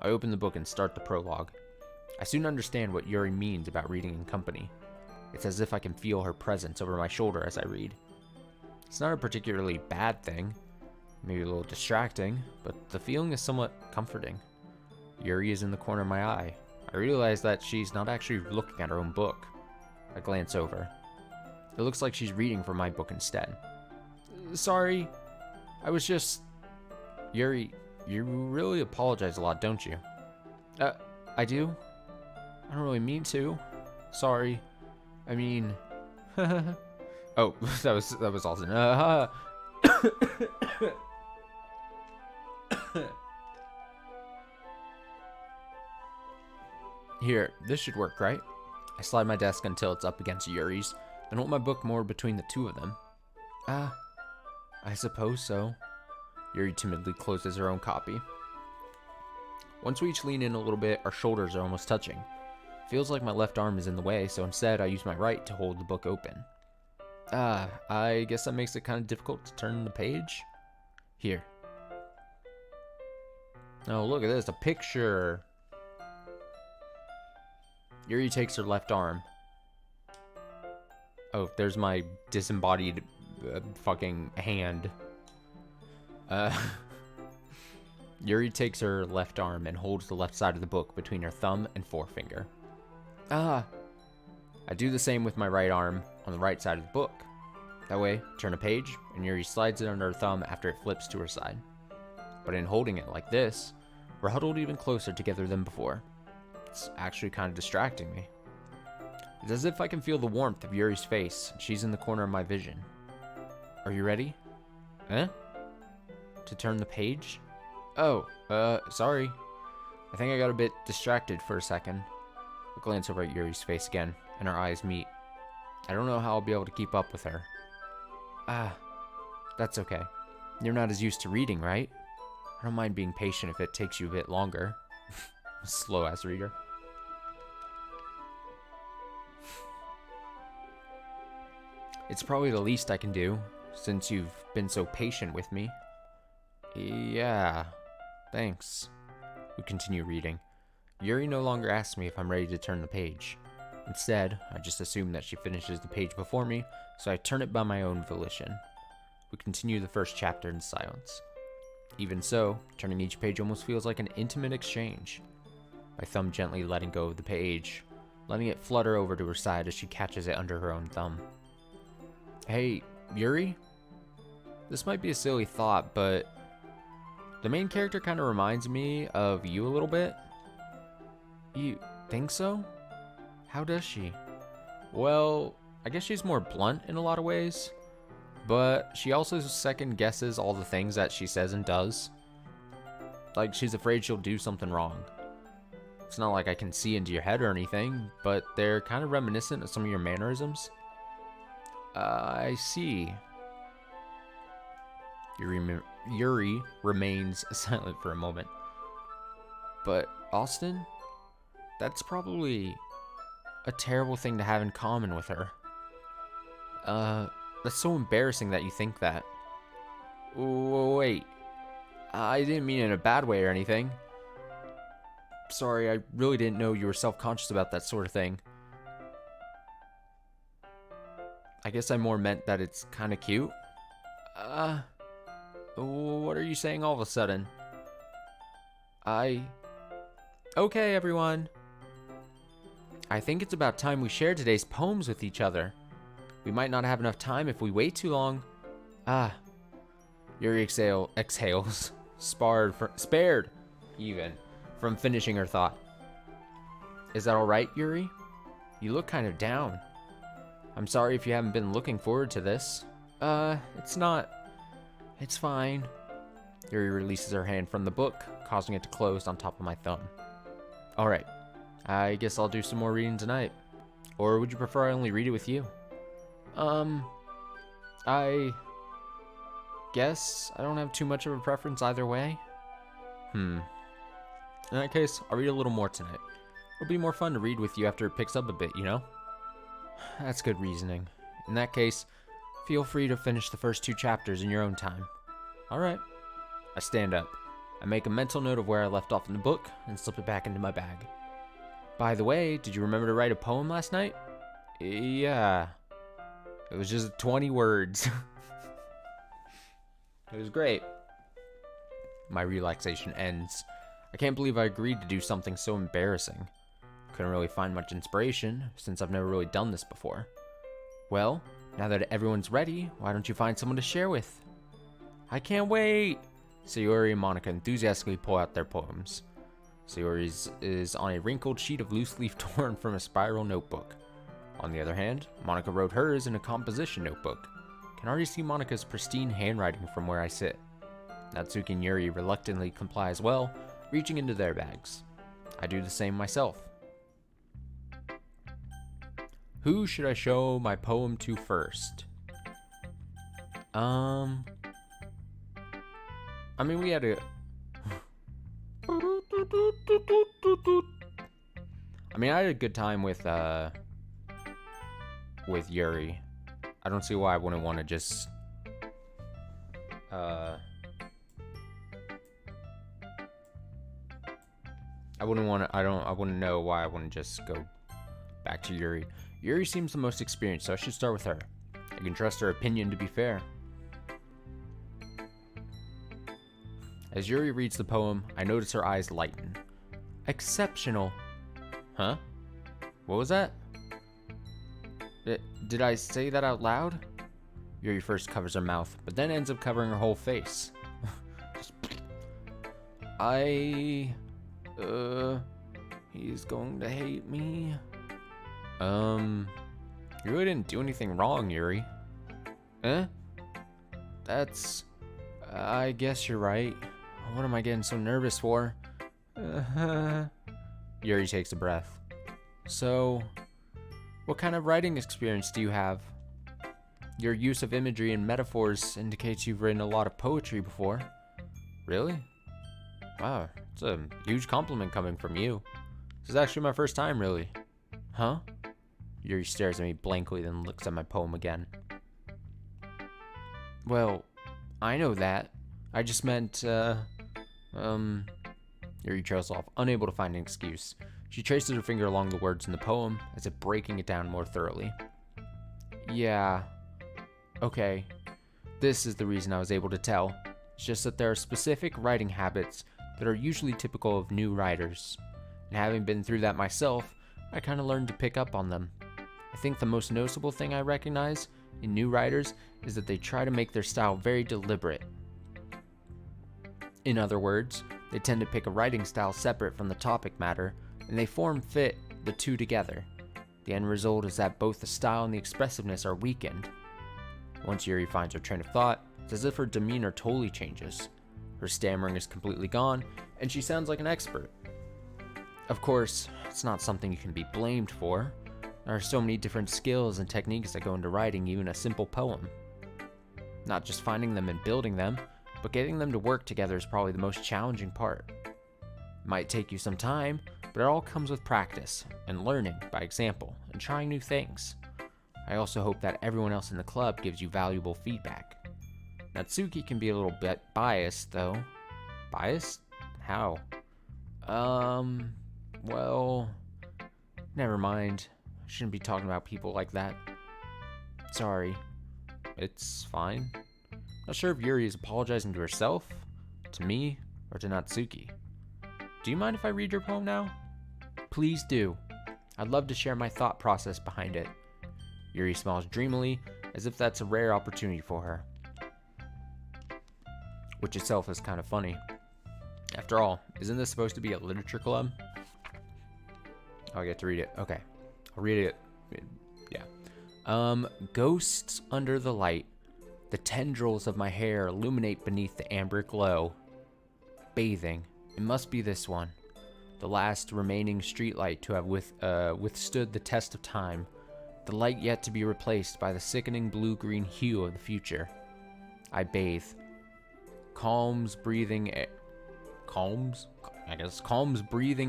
I open the book and start the prologue. I soon understand what Yuri means about reading in company. It's as if I can feel her presence over my shoulder as I read. It's not a particularly bad thing, maybe a little distracting, but the feeling is somewhat comforting. Yuri is in the corner of my eye. I realize that she's not actually looking at her own book. I glance over. It looks like she's reading from my book instead. Sorry, I was just... Yuri, you really apologize a lot, don't you? I do? I don't really mean to. Sorry. I mean... Oh, that was awesome. Here, this should work, right? I slide my desk until it's up against Yuri's, then hold my book more between the two of them. I suppose so. Yuri timidly closes her own copy. Once we each lean in a little bit, our shoulders are almost touching. Feels like my left arm is in the way, so instead I use my right to hold the book open. I guess that makes it kind of difficult to turn the page. Here. Oh, look at this, a picture. Yuri takes her left arm. Oh, there's my disembodied fucking hand. Yuri takes her left arm and holds the left side of the book between her thumb and forefinger. Ah. I do the same with my right arm on the right side of the book. That way, turn a page, and Yuri slides it under her thumb after it flips to her side. But in holding it like this, we're huddled even closer together than before. It's actually kind of distracting me. It's as if I can feel the warmth of Yuri's face, and she's in the corner of my vision. Are you ready? Huh? To turn the page? Oh, sorry. I think I got a bit distracted for a second. I glance over at Yuri's face again, and our eyes meet. I don't know how I'll be able to keep up with her. That's okay. You're not as used to reading, right? I don't mind being patient if it takes you a bit longer. Slow-ass reader. It's probably the least I can do, since you've been so patient with me. Yeah, thanks. We continue reading. Yuri no longer asks me if I'm ready to turn the page. Instead, I just assume that she finishes the page before me, so I turn it by my own volition. We continue the first chapter in silence. Even so, turning each page almost feels like an intimate exchange. My thumb gently letting go of the page, letting it flutter over to her side as she catches it under her own thumb. Hey, Yuri? This might be a silly thought, but the main character kind of reminds me of you a little bit. You think so? How does she? Well, I guess she's more blunt in a lot of ways, but she also second guesses all the things that she says and does. Like, she's afraid she'll do something wrong. It's not like I can see into your head or anything, but they're kind of reminiscent of some of your mannerisms. I see. Yuri remains silent for a moment. But, Austin, that's probably a terrible thing to have in common with her. That's so embarrassing that you think that. Wait. I didn't mean it in a bad way or anything. Sorry, I really didn't know you were self-conscious about that sort of thing. I guess I more meant that it's kind of cute. What are you saying all of a sudden? Okay, everyone. I think it's about time we share today's poems with each other. We might not have enough time if we wait too long. Yuri exhales, spared even from finishing her thought. Is that all right, Yuri? You look kind of down. I'm sorry if you haven't been looking forward to this. It's not. It's fine. Yuri releases her hand from the book, causing it to close on top of my thumb. Alright, I guess I'll do some more reading tonight. Or would you prefer I only read it with you? I guess I don't have too much of a preference either way. In that case, I'll read a little more tonight. It'll be more fun to read with you after it picks up a bit, you know? That's good reasoning. In that case, feel free to finish the first 2 chapters in your own time. Alright. I stand up. I make a mental note of where I left off in the book and slip it back into my bag. By the way, did you remember to write a poem last night? Yeah. It was just 20 words. It was great. My relaxation ends. I can't believe I agreed to do something so embarrassing. Couldn't really find much inspiration, since I've never really done this before. Well, now that everyone's ready, why don't you find someone to share with? I can't wait! Sayori and Monica enthusiastically pull out their poems. Sayori's is on a wrinkled sheet of loose leaf torn from a spiral notebook. On the other hand, Monica wrote hers in a composition notebook. Can already see Monica's pristine handwriting from where I sit. Natsuki and Yuri reluctantly comply as well, reaching into their bags. I do the same myself. Who should I show my poem to first? I mean, we had a... I had a good time with Yuri. I don't see why I wouldn't want to just... I wouldn't know why I wouldn't just go back to Yuri. Yuri seems the most experienced, so I should start with her. I can trust her opinion to be fair. As Yuri reads the poem, I notice her eyes lighten. Exceptional. Huh? What was that? Did I say that out loud? Yuri first covers her mouth, but then ends up covering her whole face. He's going to hate me. You really didn't do anything wrong, Yuri. Eh? I guess you're right. What am I getting so nervous for? Yuri takes a breath. So, what kind of writing experience do you have? Your use of imagery and metaphors indicates you've written a lot of poetry before. Really? Wow, it's a huge compliment coming from you. This is actually my first time, really. Huh? Yuri stares at me blankly, then looks at my poem again. Well, I know that. I just meant, Yuri trails off, unable to find an excuse. She traces her finger along the words in the poem, as if breaking it down more thoroughly. Yeah. Okay. This is the reason I was able to tell. It's just that there are specific writing habits that are usually typical of new writers. And having been through that myself, I kind of learned to pick up on them. I think the most noticeable thing I recognize in new writers is that they try to make their style very deliberate. In other words, they tend to pick a writing style separate from the topic matter, and they fit the two together. The end result is that both the style and the expressiveness are weakened. Once Yuri finds her train of thought, it's as if her demeanor totally changes. Her stammering is completely gone, and she sounds like an expert. Of course, it's not something you can be blamed for. There are so many different skills and techniques that go into writing even a simple poem. Not just finding them and building them, but getting them to work together is probably the most challenging part. It might take you some time, but it all comes with practice and learning by example and trying new things. I also hope that everyone else in the club gives you valuable feedback. Natsuki can be a little bit biased, though. Biased? How? Well, never mind. I shouldn't be talking about people like that. Sorry. It's fine. Not sure if Yuri is apologizing to herself, to me, or to Natsuki. Do you mind if I read your poem now? Please do. I'd love to share my thought process behind it. Yuri smiles dreamily, as if that's a rare opportunity for her. Which itself is kind of funny. After all, isn't this supposed to be a literature club? Oh, I get to read it. Okay. I'll read it. Yeah. Ghosts under the light. The tendrils of my hair illuminate beneath the amber glow. Bathing. It must be this one. The last remaining streetlight to have withstood the test of time. The light yet to be replaced by the sickening blue-green hue of the future. I bathe. Calms breathing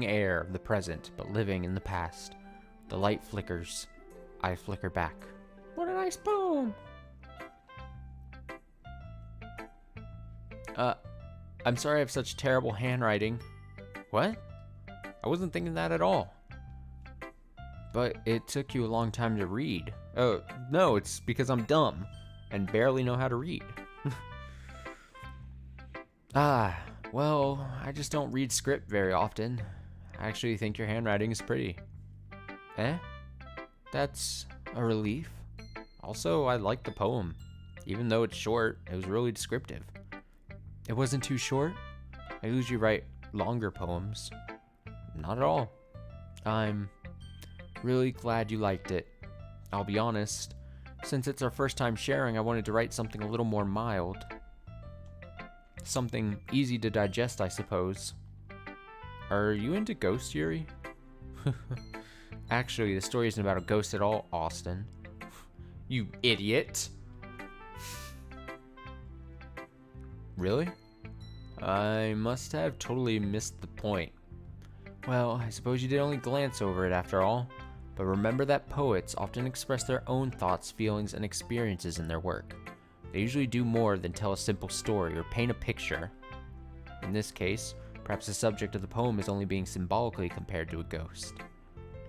air of the present, but living in the past. The light flickers. I flicker back. What a nice poem! I'm sorry I have such terrible handwriting. What? I wasn't thinking that at all. But it took you a long time to read. Oh, no, it's because I'm dumb and barely know how to read. Well, I just don't read script very often. I actually think your handwriting is pretty. Eh? That's a relief. Also, I like the poem. Even though it's short, it was really descriptive. It wasn't too short? I usually write longer poems. Not at all. I'm really glad you liked it. I'll be honest, since it's our first time sharing, I wanted to write something a little more mild. Something easy to digest, I suppose. Are you into ghosts, Yuri? Actually, the story isn't about a ghost at all, Austin. You idiot! Really? I must have totally missed the point. Well, I suppose you did only glance over it after all. But remember that poets often express their own thoughts, feelings, and experiences in their work. They usually do more than tell a simple story or paint a picture. In this case, Perhaps the subject of the poem is only being symbolically compared to a ghost,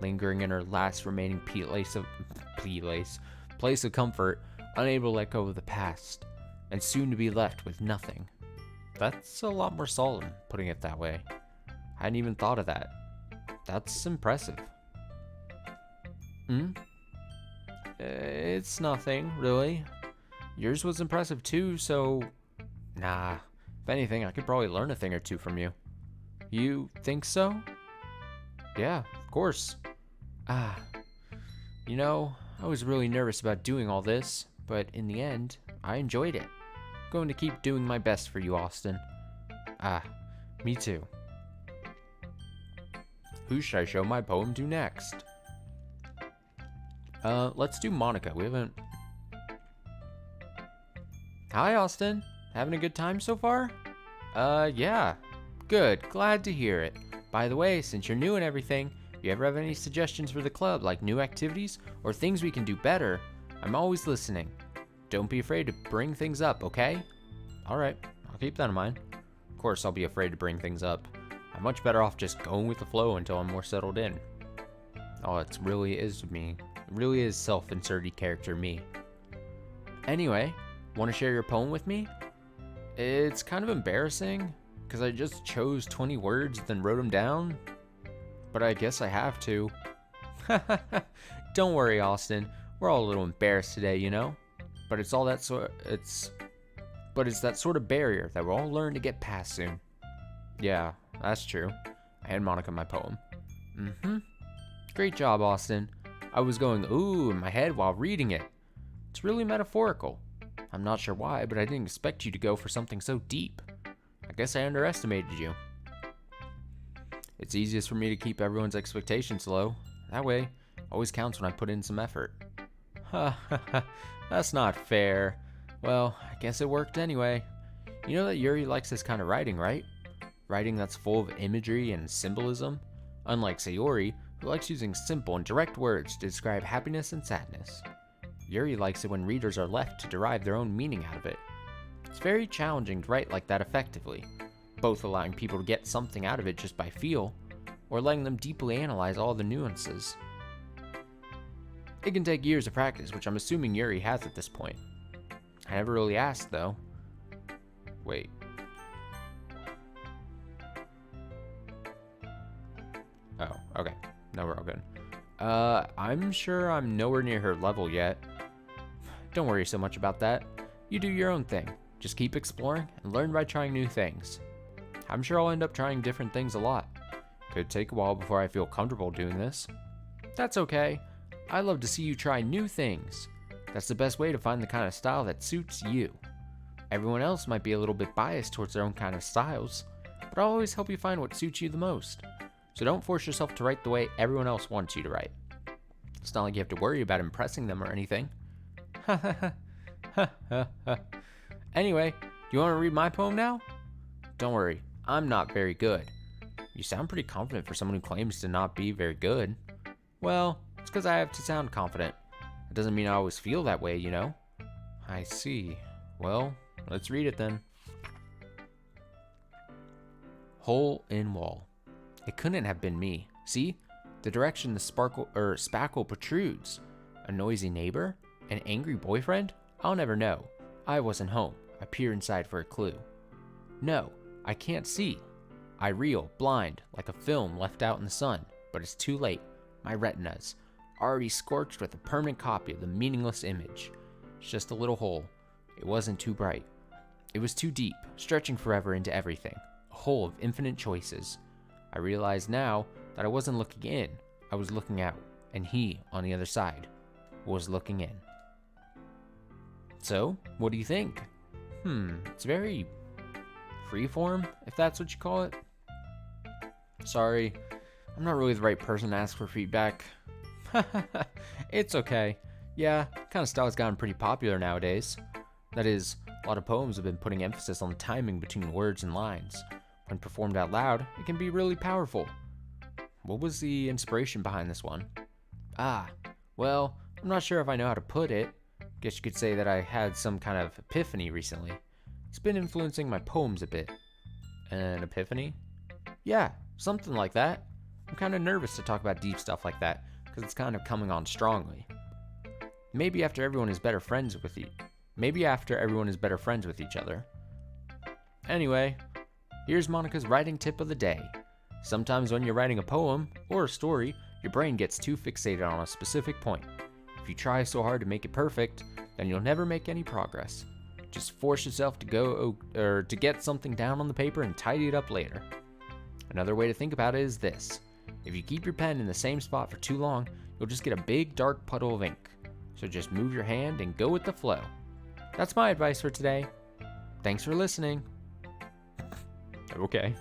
lingering in her last remaining place of comfort, unable to let go of the past, and soon to be left with nothing. That's a lot more solemn, putting it that way. I hadn't even thought of that. That's impressive. It's nothing, really. Yours was impressive too, so... Nah, if anything, I could probably learn a thing or two from you. You think so? Yeah, of course. You know, I was really nervous about doing all this, but in the end, I enjoyed it. I'm going to keep doing my best for you, Austin. Me too. Who should I show my poem to next? Let's do Monica. We haven't... Hi, Austin. Having a good time so far? Yeah. Good. Glad to hear it. By the way, since you're new and everything, if you ever have any suggestions for the club, like new activities or things we can do better, I'm always listening. Don't be afraid to bring things up, okay? Alright, I'll keep that in mind. Of course, I'll be afraid to bring things up. I'm much better off just going with the flow until I'm more settled in. Oh, it really is me. It really is self-inserted character me. Anyway, want to share your poem with me? It's kind of embarrassing, because I just chose 20 words, then wrote them down. But I guess I have to. Don't worry, Austin. We're all a little embarrassed today, you know? But it's that sort of barrier that we'll all learn to get past soon. Yeah, that's true. I hand Monica my poem. Great job, Austin. I was going ooh in my head while reading it. It's really metaphorical. I'm not sure why, but I didn't expect you to go for something so deep. I guess I underestimated you. It's easiest for me to keep everyone's expectations low. That way, always counts when I put in some effort. That's not fair. Well, I guess it worked anyway. You know that Yuri likes this kind of writing, right? Writing that's full of imagery and symbolism. Unlike Sayori, who likes using simple and direct words to describe happiness and sadness. Yuri likes it when readers are left to derive their own meaning out of it. It's very challenging to write like that effectively, both allowing people to get something out of it just by feel, or letting them deeply analyze all the nuances. It can take years of practice, which I'm assuming Yuri has at this point. I never really asked, though. Wait. Oh, okay. No, we're all good. I'm sure I'm nowhere near her level yet. Don't worry so much about that. You do your own thing. Just keep exploring and learn by trying new things. I'm sure I'll end up trying different things a lot. Could take a while before I feel comfortable doing this. That's okay. I love to see you try new things. That's the best way to find the kind of style that suits you. Everyone else might be a little bit biased towards their own kind of styles, but I'll always help you find what suits you the most. So don't force yourself to write the way everyone else wants you to write. It's not like you have to worry about impressing them or anything. Anyway, do you want to read my poem now? Don't worry, I'm not very good. You sound pretty confident for someone who claims to not be very good. Well, it's because I have to sound confident. It doesn't mean I always feel that way, you know? I see. Well, let's read it then. Hole in wall. It couldn't have been me. See? The direction the spackle protrudes. A noisy neighbor? An angry boyfriend? I'll never know. I wasn't home. I peer inside for a clue. No, I can't see. I reel, blind, like a film left out in the sun, but it's too late. My retinas, already scorched with a permanent copy of the meaningless image. It's just a little hole. It wasn't too bright. It was too deep, stretching forever into everything. A hole of infinite choices. I realize now that I wasn't looking in, I was looking out, and he, on the other side, was looking in. So, what do you think? It's very freeform, if that's what you call it. Sorry, I'm not really the right person to ask for feedback. It's okay. Yeah, kind of style's gotten pretty popular nowadays. That is, a lot of poems have been putting emphasis on the timing between words and lines. When performed out loud, it can be really powerful. What was the inspiration behind this one? Well, I'm not sure if I know how to put it. Guess you could say that I had some kind of epiphany recently. It's been influencing my poems a bit. An epiphany? Yeah, something like that. I'm kind of nervous to talk about deep stuff like that, because it's kind of coming on strongly. Maybe after everyone is better friends with each other. Anyway, here's Monica's writing tip of the day. Sometimes when you're writing a poem or a story, your brain gets too fixated on a specific point. If you try so hard to make it perfect, then you'll never make any progress. Just force yourself to get something down on the paper and tidy it up later. Another way to think about it is this. If you keep your pen in the same spot for too long, you'll just get a big dark puddle of ink. So just move your hand and go with the flow. That's my advice for today. Thanks for listening. Okay.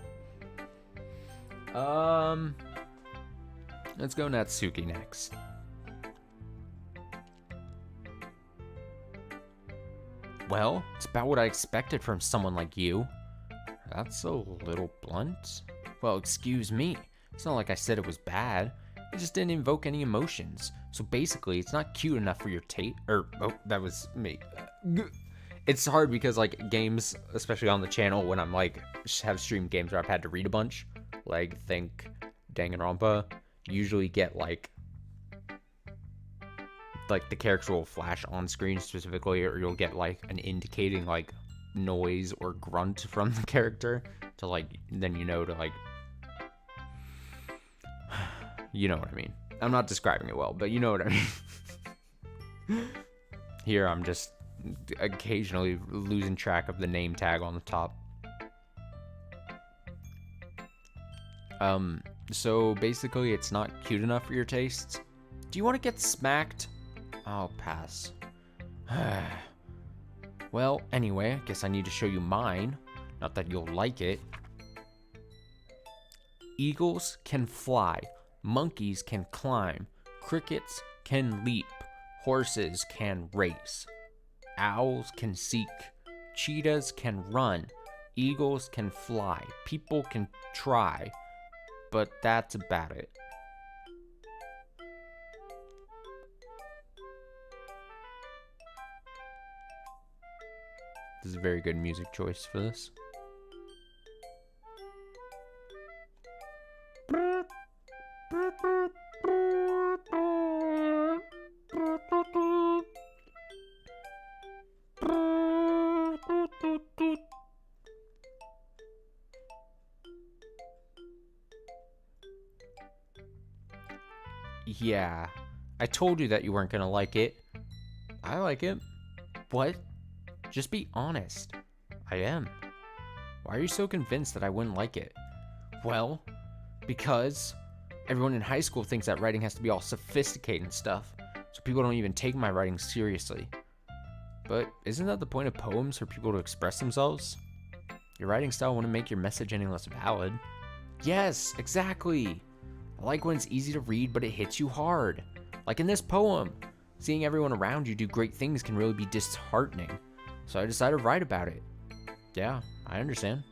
Let's go Natsuki next. Well, it's about what I expected from someone like you. That's a little blunt. Well, excuse me. It's not like I said it was bad. It just didn't invoke any emotions. So basically, it's not cute enough for your taste. That was me. It's hard because like games, especially on the channel, when I'm like have streamed games where I've had to read a bunch, like think Danganronpa, usually get like the character will flash on screen specifically, or you'll get like an indicating like noise or grunt from the character to like, then you know to like, you know what I mean. I'm not describing it well, but you know what I mean. Here I'm just occasionally losing track of the name tag on the top. So basically it's not cute enough for your tastes. Do you want to get smacked? I'll pass. Well, anyway, I guess I need to show you mine. Not that you'll like it. Eagles can fly. Monkeys can climb. Crickets can leap. Horses can race. Owls can seek. Cheetahs can run. Eagles can fly. People can try. But that's about it. This is a very good music choice for this. Yeah, I told you that you weren't gonna like it. I like it. What? Just be honest. I am. Why are you so convinced that I wouldn't like it? Well, because everyone in high school thinks that writing has to be all sophisticated and stuff, so people don't even take my writing seriously. But isn't that the point of poems, for people to express themselves? Your writing style wouldn't make your message any less valid. Yes, exactly. I like when it's easy to read, but it hits you hard. Like in this poem, seeing everyone around you do great things can really be disheartening. So I decided to write about it. Yeah, I understand.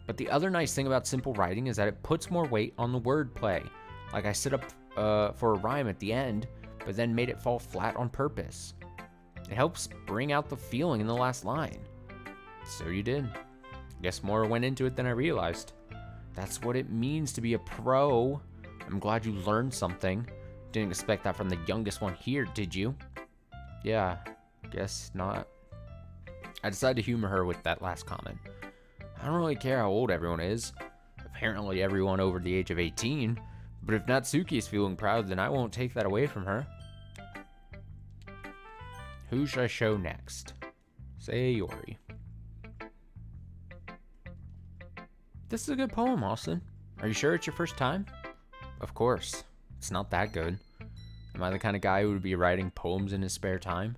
But the other nice thing about simple writing is that it puts more weight on the wordplay. Like I set up for a rhyme at the end, but then made it fall flat on purpose. It helps bring out the feeling in the last line. So you did. Guess more went into it than I realized. That's what it means to be a pro. I'm glad you learned something. Didn't expect that from the youngest one here, did you? Yeah, guess not. I decided to humor her with that last comment. I don't really care how old everyone is. Apparently everyone over the age of 18. But if Natsuki is feeling proud, then I won't take that away from her. Who should I show next? Sayori. This is a good poem, Austin. Are you sure it's your first time? Of course. It's not that good. Am I the kind of guy who would be writing poems in his spare time?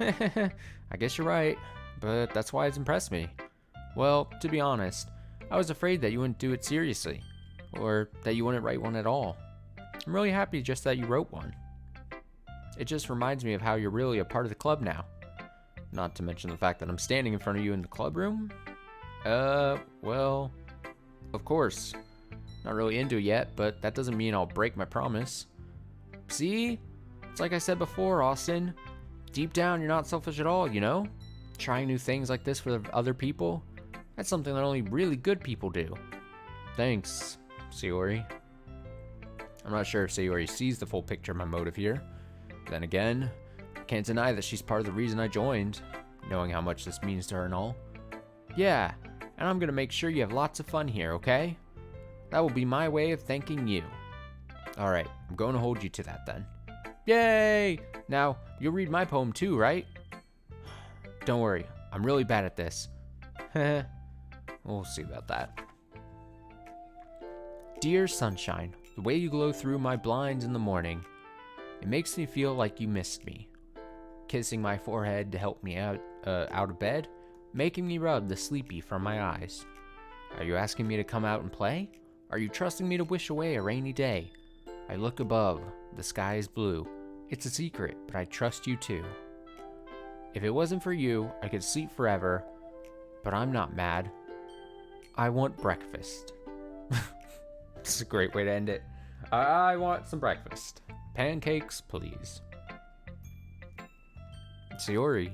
I guess you're right, but that's why it's impressed me. Well, to be honest, I was afraid that you wouldn't do it seriously, or that you wouldn't write one at all. I'm really happy just that you wrote one. It just reminds me of how you're really a part of the club now. Not to mention the fact that I'm standing in front of you in the club room. Well, of course. Not really into it yet, but that doesn't mean I'll break my promise. See? It's like I said before, Austin. Deep down, you're not selfish at all, you know? Trying new things like this for other people, that's something that only really good people do. Thanks, Sayori. I'm not sure if Sayori sees the full picture of my motive here. Then again, I can't deny that she's part of the reason I joined, knowing how much this means to her and all. Yeah, and I'm gonna make sure you have lots of fun here, okay? That will be my way of thanking you. Alright, I'm going to hold you to that then. Yay! Now, you'll read my poem too, right? Don't worry, I'm really bad at this. We'll see about that. Dear sunshine, the way you glow through my blinds in the morning, it makes me feel like you missed me. Kissing my forehead to help me out of bed, making me rub the sleepy from my eyes. Are you asking me to come out and play? Are you trusting me to wish away a rainy day? I look above, the sky is blue. It's a secret, but I trust you too. If it wasn't for you, I could sleep forever, but I'm not mad. I want breakfast. It's a great way to end it. I want some breakfast. Pancakes, please. Sayori,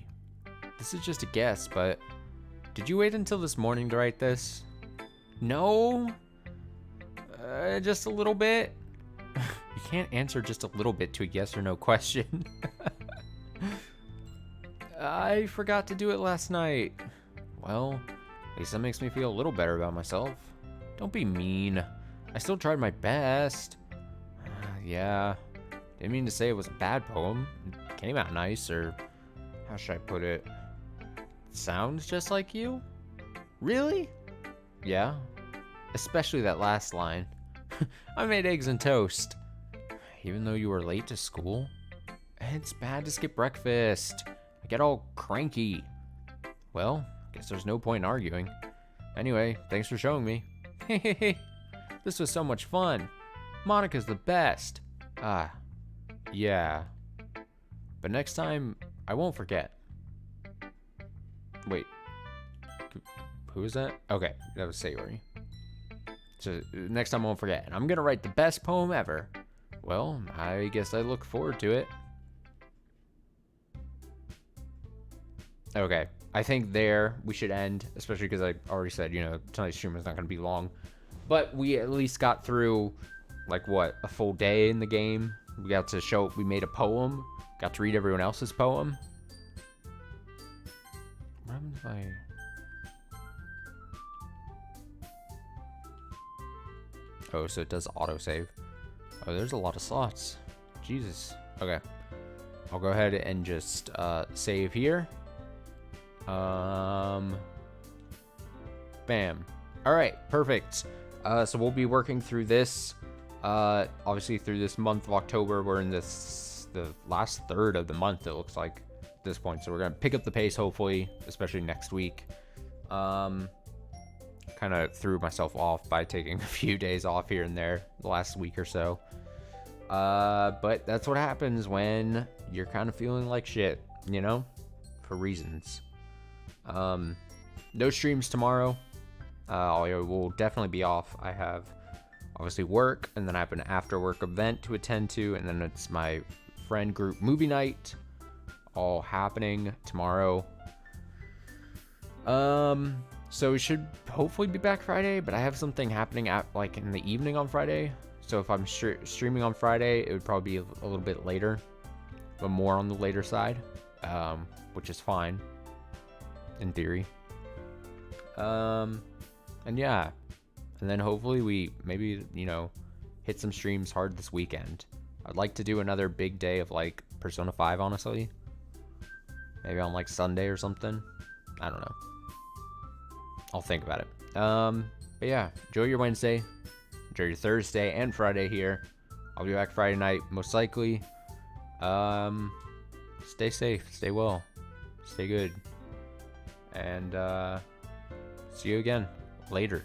this is just a guess, but did you wait until this morning to write this? No? Just a little bit? You can't answer just a little bit to a yes or no question. I forgot to do it last night. Well, at least that makes me feel a little better about myself. Don't be mean. I still tried my best. Yeah, didn't mean to say it was a bad poem. It came out nice, or how should I put it? Sounds just like you? Really? Yeah, especially that last line. I made eggs and toast. Even though you were late to school? It's bad to skip breakfast. I get all cranky. Well, guess there's no point in arguing. Anyway, thanks for showing me. Hey, this was so much fun. Monica's the best. Yeah. But next time, I won't forget. Wait. Who is that? Okay, that was Sayori. So next time I won't forget. And I'm gonna write the best poem ever. Well, I guess I look forward to it. Okay, I think there we should end, especially because I already said, tonight's stream is not going to be long. But we at least got through, like, what, a full day in the game. We got to show, we made a poem, got to read everyone else's poem. What happens if I... Oh, so it does autosave. Oh, there's a lot of slots. Jesus. Okay. I'll go ahead and just save here. Bam. All right, perfect. So we'll be working through this. Obviously, through this month of October, we're in the last third of the month. It looks like at this point, so we're gonna pick up the pace, hopefully, especially next week. Kind of threw myself off by taking a few days off here and there the last week or so. But that's what happens when you're kind of feeling like shit, for reasons. No streams tomorrow. I will definitely be off. I have obviously work, and then I have an after work event to attend to, and then it's my friend group movie night, all happening tomorrow. So we should hopefully be back Friday, but I have something happening at in the evening on Friday. So if I'm streaming on Friday, it would probably be a little bit later, but more on the later side, which is fine in theory. And yeah, and then hopefully we maybe, hit some streams hard this weekend. I'd like to do another big day of Persona 5, honestly. Maybe on Sunday or something. I don't know. I'll think about it. But yeah, enjoy your Wednesday. Enjoy your Thursday and Friday here. I'll be back Friday night, most likely. Stay safe, stay well, stay good. And see you again later.